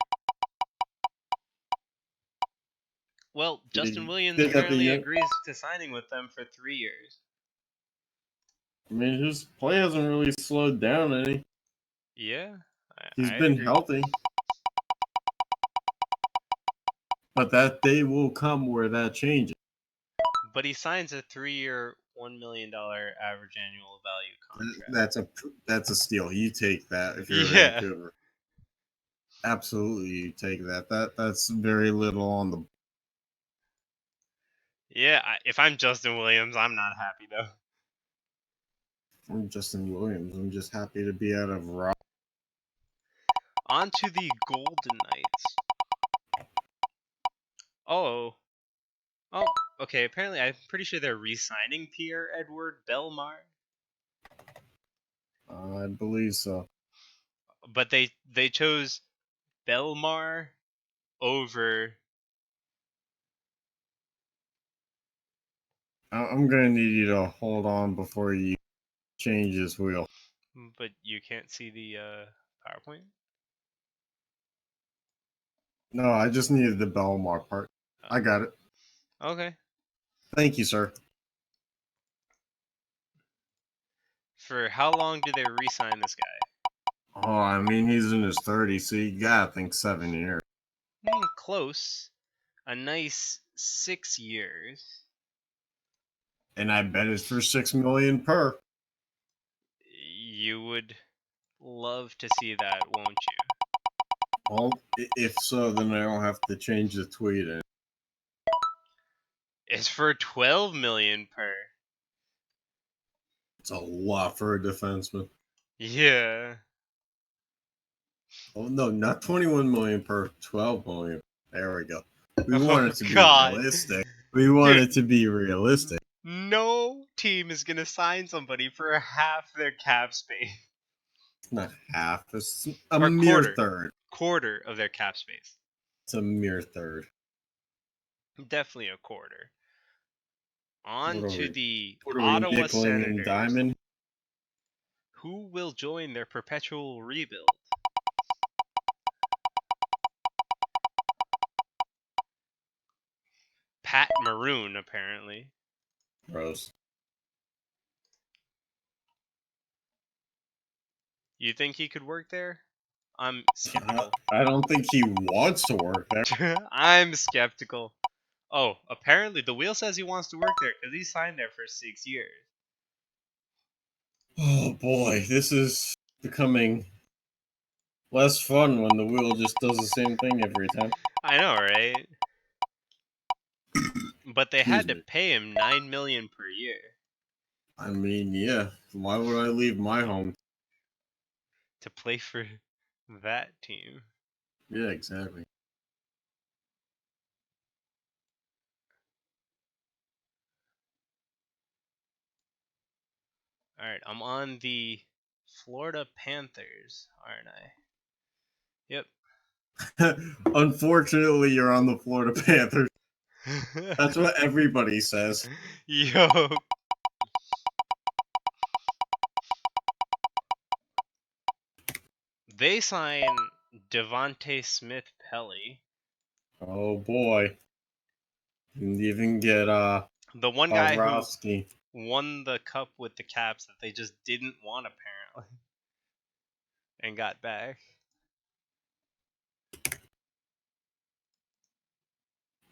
Well, Justin Williams apparently agrees to signing with them for 3 years. I mean, his play hasn't really slowed down any. Yeah. He's been healthy. But that day will come where that changes. But he signs a 3-year, $1 million average annual value contract. That's a steal. You take that if you're Vancouver. Absolutely, you take that. That's very little on the. Yeah, if I'm Justin Williams, I'm not happy though. I'm Justin Williams. I'm just happy to be out of Rock. On to the Golden Knights. Oh, okay. Apparently, I'm pretty sure they're re-signing Pierre-Edouard Bellemare. I believe so. But they chose Bellemare over. I'm gonna need you to hold on before you change this wheel. But you can't see the PowerPoint? No, I just needed the Bellemare part. I got it. Okay. Thank you, sir. For how long do they re-sign this guy? Oh, I mean, he's in his 30s, so you gotta think 7 years. Close. A nice 6 years. And I bet it's for $6 million per. You would love to see that, won't you? Well, if so, then I don't have to change the tweet. It's for $12 million per. It's a lot for a defenseman. Yeah. Oh no, not 21 million per, 12 million. There we go. We want it to be realistic. We want it to be realistic. No team is gonna sign somebody for half their cap space. It's not half. It's a mere third. Quarter of their cap space. It's a mere third. Definitely a quarter. On to the Ottawa Senators. Diamond? Who will join their perpetual rebuild? Pat Maroon, apparently. Gross. You think he could work there? I'm skeptical. I don't think he wants to work there. I'm skeptical. Oh, apparently the wheel says he wants to work there because he signed there for 6 years. Oh boy, this is becoming less fun when the wheel just does the same thing every time. I know, right? But they had to pay him $9 million per year. I mean, yeah. Why would I leave my home to play for that team? Yeah, exactly. All right, I'm on the Florida Panthers, aren't I? Yep. Unfortunately, you're on the Florida Panthers. That's what everybody says. Yo. They sign Devontae Smith-Pelly. Oh boy. Didn't even get the one guy who won the cup with the Caps that they just didn't want apparently. And got back.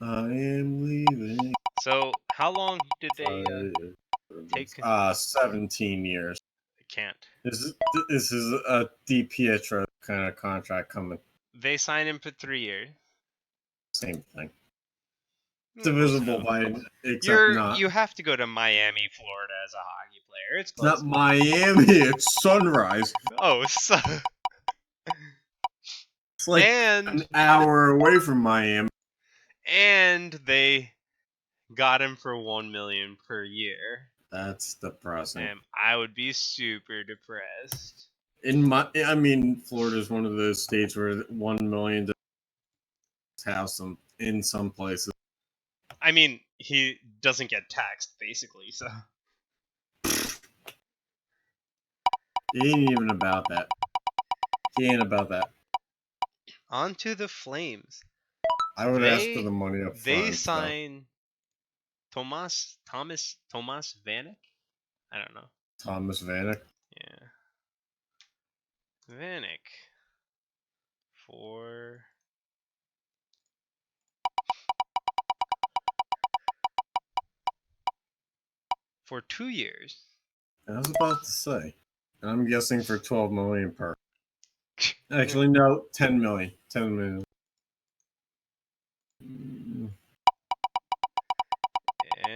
I am leaving. So, how long did they take? 17 years. I can't. This is a DiPietro kind of contract coming. They signed him for 3 years. Same thing. divisible by except not. You have to go to Miami, Florida as a hockey player. It's It's not close. Miami, it's Sunrise. Oh, so It's like an hour away from Miami. And they got him for $1 million per year. That's depressing. And I would be super depressed. Florida is one of those states where 1 million have some in some places. I mean, he doesn't get taxed basically, so He ain't even about that. He ain't about that. On to the Flames. I would ask for the money up front. They sign Thomas Vanek? I don't know. Thomas Vanek? Yeah. Vanek. For 2 years. I was about to say. And I'm guessing for 12 million per. Actually, no, 10 million. 10 million.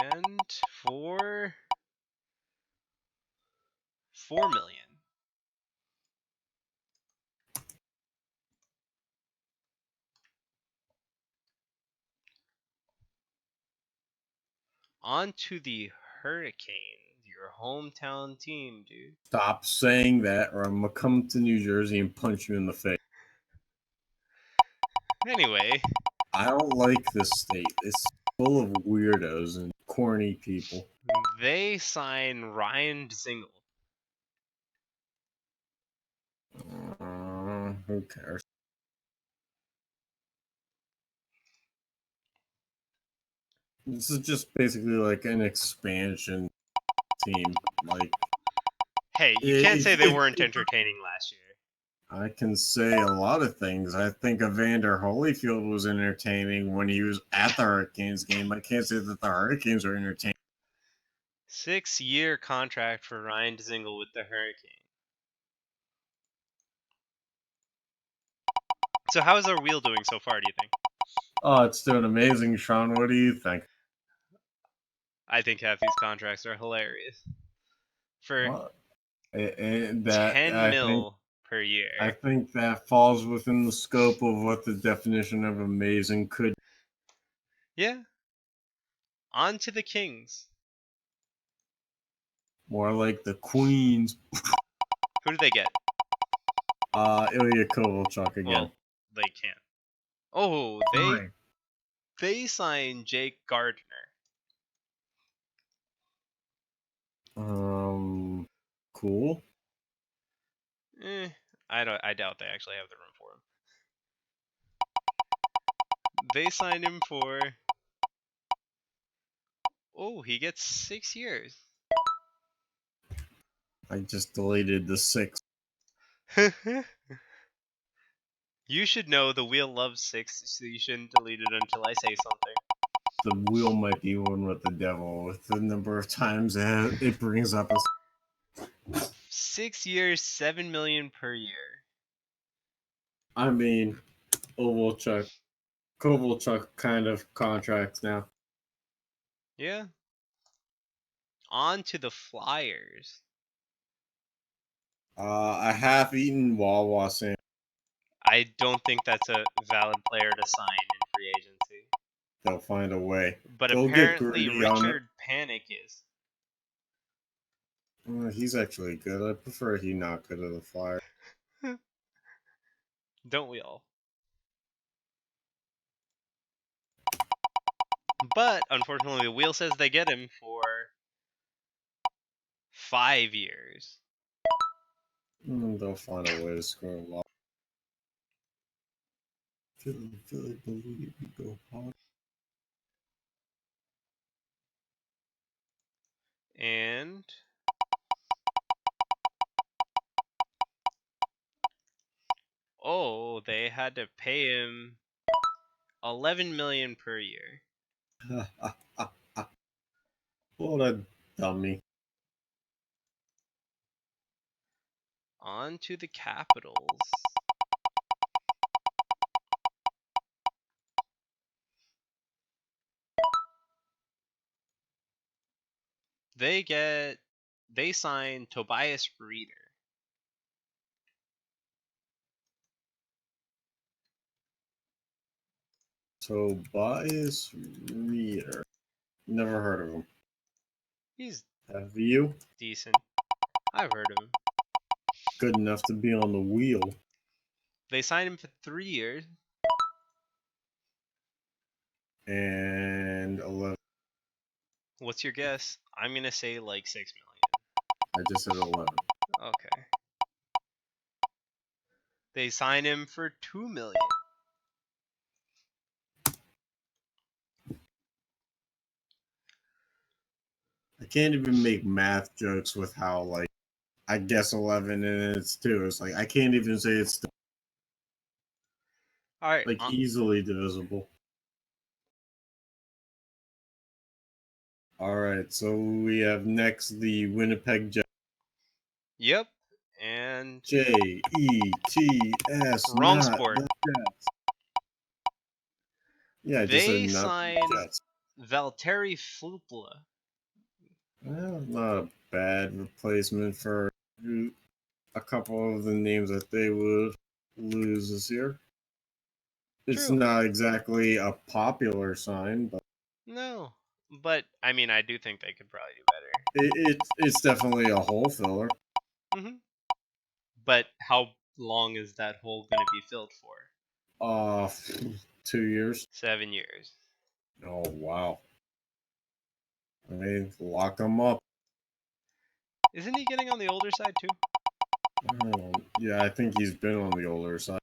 And for $4 million. On to the Hurricanes, your hometown team, dude. Stop saying that, or I'm gonna come to New Jersey and punch you in the face. Anyway, I don't like this state. It's full of weirdos and corny people. They sign Ryan Dzingel. Who cares? This is just basically like an expansion team. Like, hey, you can't say they weren't entertaining last year. I can say a lot of things. I think Evander Holyfield was entertaining when he was at the Hurricanes game. I can't say that the Hurricanes were entertaining. 6-year contract for Ryan Dzingel with the Hurricanes. So how is our wheel doing so far, do you think? Oh, it's doing amazing, Sean. What do you think? I think half these contracts are hilarious. For $10 million per year. I think that falls within the scope of what the definition of amazing could. Yeah. On to the Kings. More like the Queens. Who do they get? Ilya Kovalchuk again. Well, they can't. Oh, they signed Jake Gardner. Cool. I doubt they actually have the room for him. They signed him for. Oh, he gets 6 years. I just deleted the 6. You should know the wheel loves 6, so you shouldn't delete it until I say something. The wheel might be one with the devil with the number of times it brings up a 6 years, $7 million per year. I mean, Kovalchuk kind of contracts now. Yeah. On to the Flyers. A half-eaten Wawa sandwich. I don't think that's a valid player to sign in free agency. They'll find a way. But They'll apparently Richard Panik is. He's actually good. I prefer he not go to the Flyers. Don't we all? But unfortunately, the wheel says they get him for 5 years. They'll find a way to score a lot. Philly, believe you go hard. And they had to pay him $11 million per year. What a dummy. On to the Capitals. They sign Tobias Reeder. Tobias Reeder. Never heard of him. Have you? Decent. I've heard of him. Good enough to be on the wheel. They signed him for 3 years. And 11. What's your guess? I'm gonna say like 6 million. I just said 11. Okay. They signed him for 2 million. I can't even make math jokes with how, like, I guess 11 and it's 2. It's like, I can't even say it's all right, like easily divisible. All right, so we have next the Winnipeg Jets. Yep, and Jets. Wrong sport. Jets. Yeah, I just they said not signed Jets. Valtteri Filppula. Well, not a bad replacement for a couple of the names that they would lose this year. It's True. not exactly a popular sign, but no. But I mean, I do think they could probably do better. It's definitely a hole filler. Mm-hmm. But how long is that hole going to be filled for? 2 years. 7 years. Oh wow! I mean, lock him up. Isn't he getting on the older side too? Yeah, I think he's been on the older side.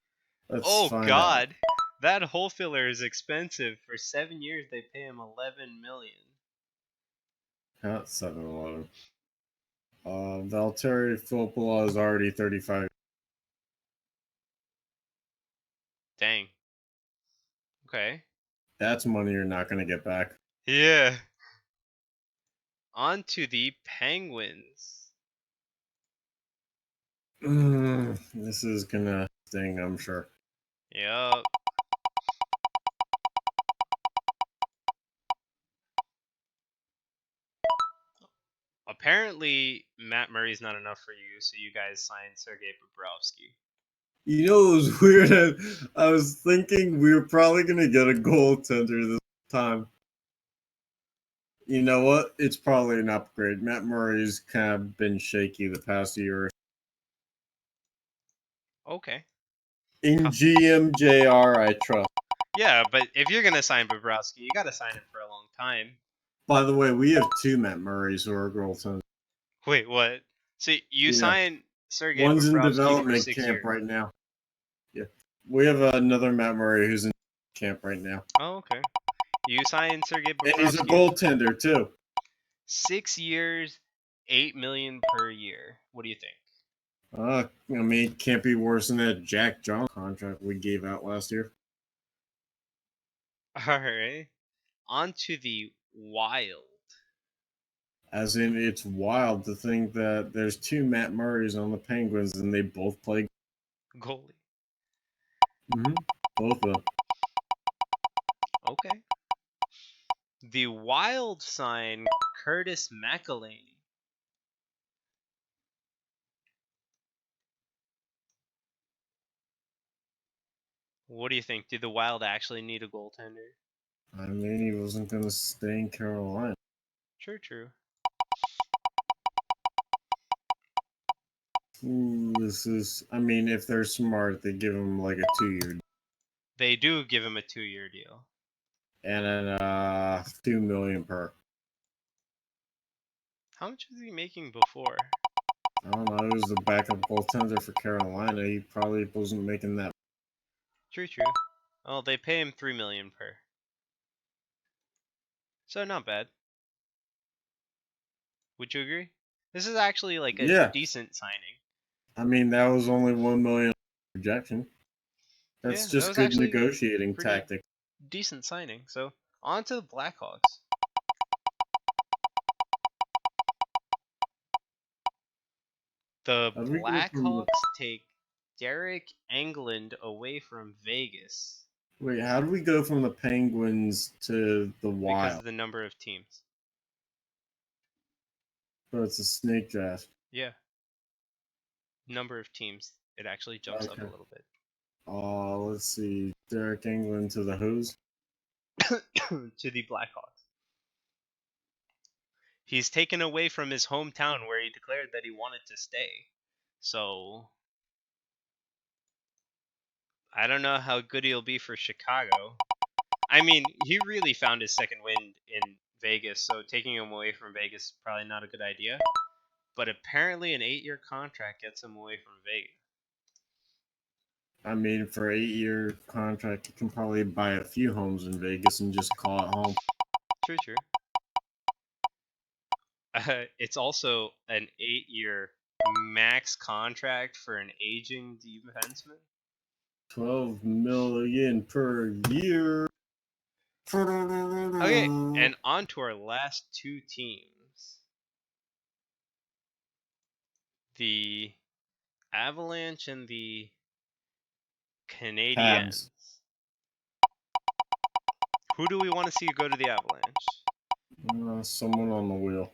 Let's find God. Out. That hole filler is expensive. For 7 years, they pay him $11 million. Not 7-11. Valtteri Filppula is already 35. Dang. Okay. That's money you're not going to get back. Yeah. On to the Penguins. This is going to sting, I'm sure. Yup. Apparently, Matt Murray's not enough for you, so you guys signed Sergei Bobrovsky. You know, it was weird. I was thinking we were probably going to get a goaltender this time. You know what? It's probably an upgrade. Matt Murray's kind of been shaky the past year. Okay. In GMJR, I trust. Yeah, but if you're going to sign Bobrovsky, you got to sign him for a long time. By the way, we have 2 Matt Murrays who are goaltenders. Wait, what? So you sign Sergei One's Bobrovsky in development for 6 camp years. right now. Yeah. We have another Matt Murray who's in camp right now. Oh, okay. You signed Sergei Bobrovsky. And he's a goaltender, too. 6 years, $8 million per year. What do you think? I mean, it can't be worse than that Jack John contract we gave out last year. All right. On to the Wild. As in, it's wild to think that there's 2 Matt Murrays on the Penguins and they both play goalie. Both of them. Okay. The Wild sign Curtis McElhinney. What do you think? Did the Wild actually need a goaltender? I mean, he wasn't going to stay in Carolina. True. This is, I mean, if they're smart, they give him like a 2-year. They do give him a 2-year deal. And then $2 million per. How much was he making before? I don't know. He was the backup goaltender for Carolina. He probably wasn't making that. True. Oh, they pay him $3 million per. So not bad. Would you agree? This is actually like a decent signing. I mean, that was only $1 million projection. That's just good negotiating tactic. Decent signing. So on to the Blackhawks. The Blackhawks take Derek Engelland away from Vegas. Wait, how do we go from the Penguins to the Wild? Because of the number of teams. So it's a snake draft. Yeah. Number of teams. It actually jumps up a little bit. Let's see. Derek England to the Who's? To the Blackhawks. He's taken away from his hometown where he declared that he wanted to stay. So I don't know how good he'll be for Chicago. I mean, he really found his second wind in Vegas, so taking him away from Vegas is probably not a good idea. But apparently an 8-year contract gets him away from Vegas. I mean, for an 8-year contract, you can probably buy a few homes in Vegas and just call it home. True. It's also an 8-year max contract for an aging defenseman. $12 million per year. Okay, and on to our last two teams. The Avalanche and the Canadiens. Who do we want to see go to the Avalanche? Someone on the wheel.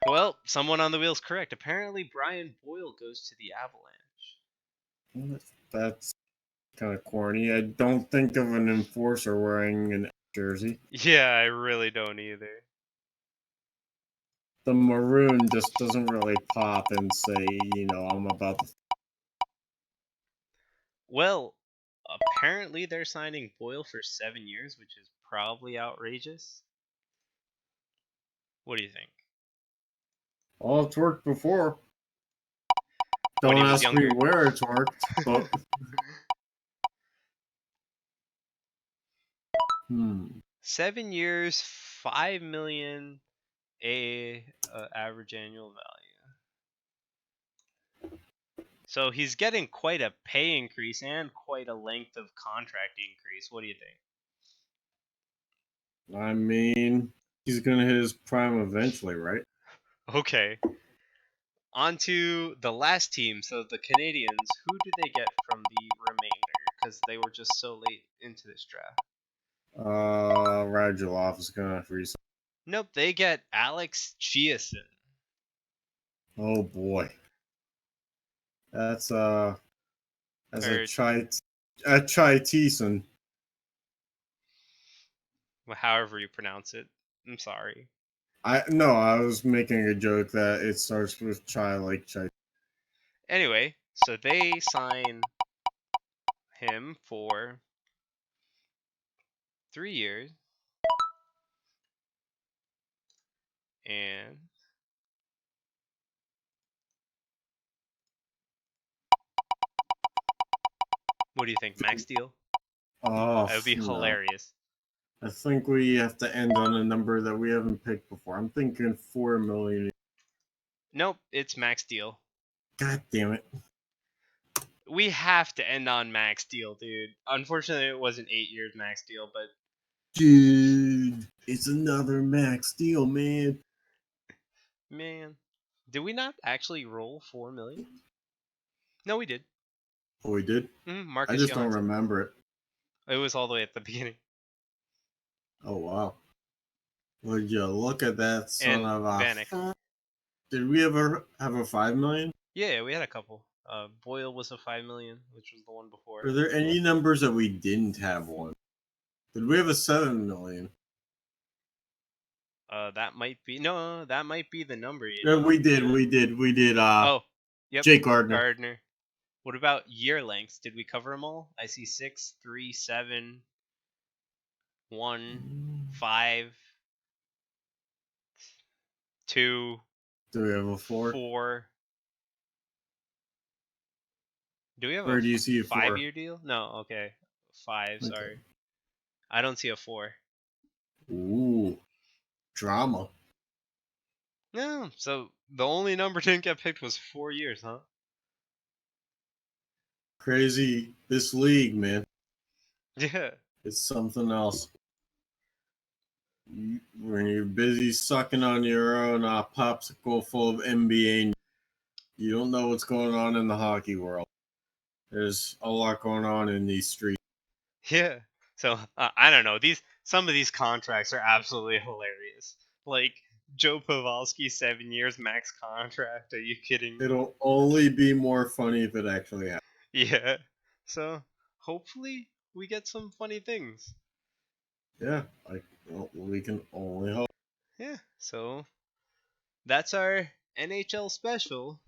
Well, someone on the wheel's correct. Apparently, Brian Boyle goes to the Avalanche. That's kind of corny. I don't think of an enforcer wearing an jersey. Yeah, I really don't either. The maroon just doesn't really pop and say, I'm about to. Well, apparently they're signing Boyle for 7 years, which is probably outrageous. What do you think? Oh, it's worked before. Don't ask me where it's worked, but... 7 years, $5 million average annual value. So he's getting quite a pay increase and quite a length of contract increase. What do you think? I mean, he's going to hit his prime eventually, right? Okay. On to the last team. So the Canadiens, who do they get from the remainder? Because they were just so late into this draft. Radulov is going to resign. Nope, they get Alex Chiasson. Oh boy. That's a Chai-Teason. However you pronounce it. I'm sorry. I was making a joke that it starts with Chai like Chai. Anyway, so they sign him for 3 years. And what do you think, max deal? Oh, that would be hilarious. I think we have to end on a number that we haven't picked before. I'm thinking $4 million. Nope, it's max deal. God damn it. We have to end on max deal, dude. Unfortunately, it wasn't 8 years max deal, but... Dude, it's another max deal, man. Man. Did we not actually roll 4 million? No, we did. Oh, we did? Marcus I just Johansson. don't remember it. It was all the way at the beginning. Oh, wow. Would you look at that son of a... Vanek. Did we ever have a 5 million? Yeah, we had a couple. Boyle was a 5 million, which was the one before. Are there any numbers that we didn't have one? Did we have a 7 million? That might be... No, that might be the number. Yeah, we did. Yep. Jake Gardner. What about year lengths? Did we cover them all? I see 6, 3, 7, 1, 5, 2. Do we have a 4? 4. Do we have Where do you see a 5-year deal? No, okay. 5, okay. Sorry. I don't see a 4. Ooh. Drama. No, so the only number didn't get picked was 4 years, huh? Crazy. This league, man. Yeah. It's something else. When you're busy sucking on your own popsicle full of NBA, you don't know what's going on in the hockey world. There's a lot going on in these streets. Yeah. So I don't know. Some of these contracts are absolutely hilarious. Like Joe Pavelski, 7 years max contract. Are you kidding me? It'll only be more funny if it actually happens. Yeah. So hopefully we get some funny things. Yeah, we can only hope. Yeah. So that's our NHL special.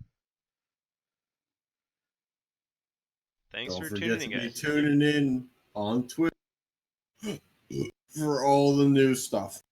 Thanks Don't for forget tuning to in, be guys. tuning in on Twitter for all the new stuff.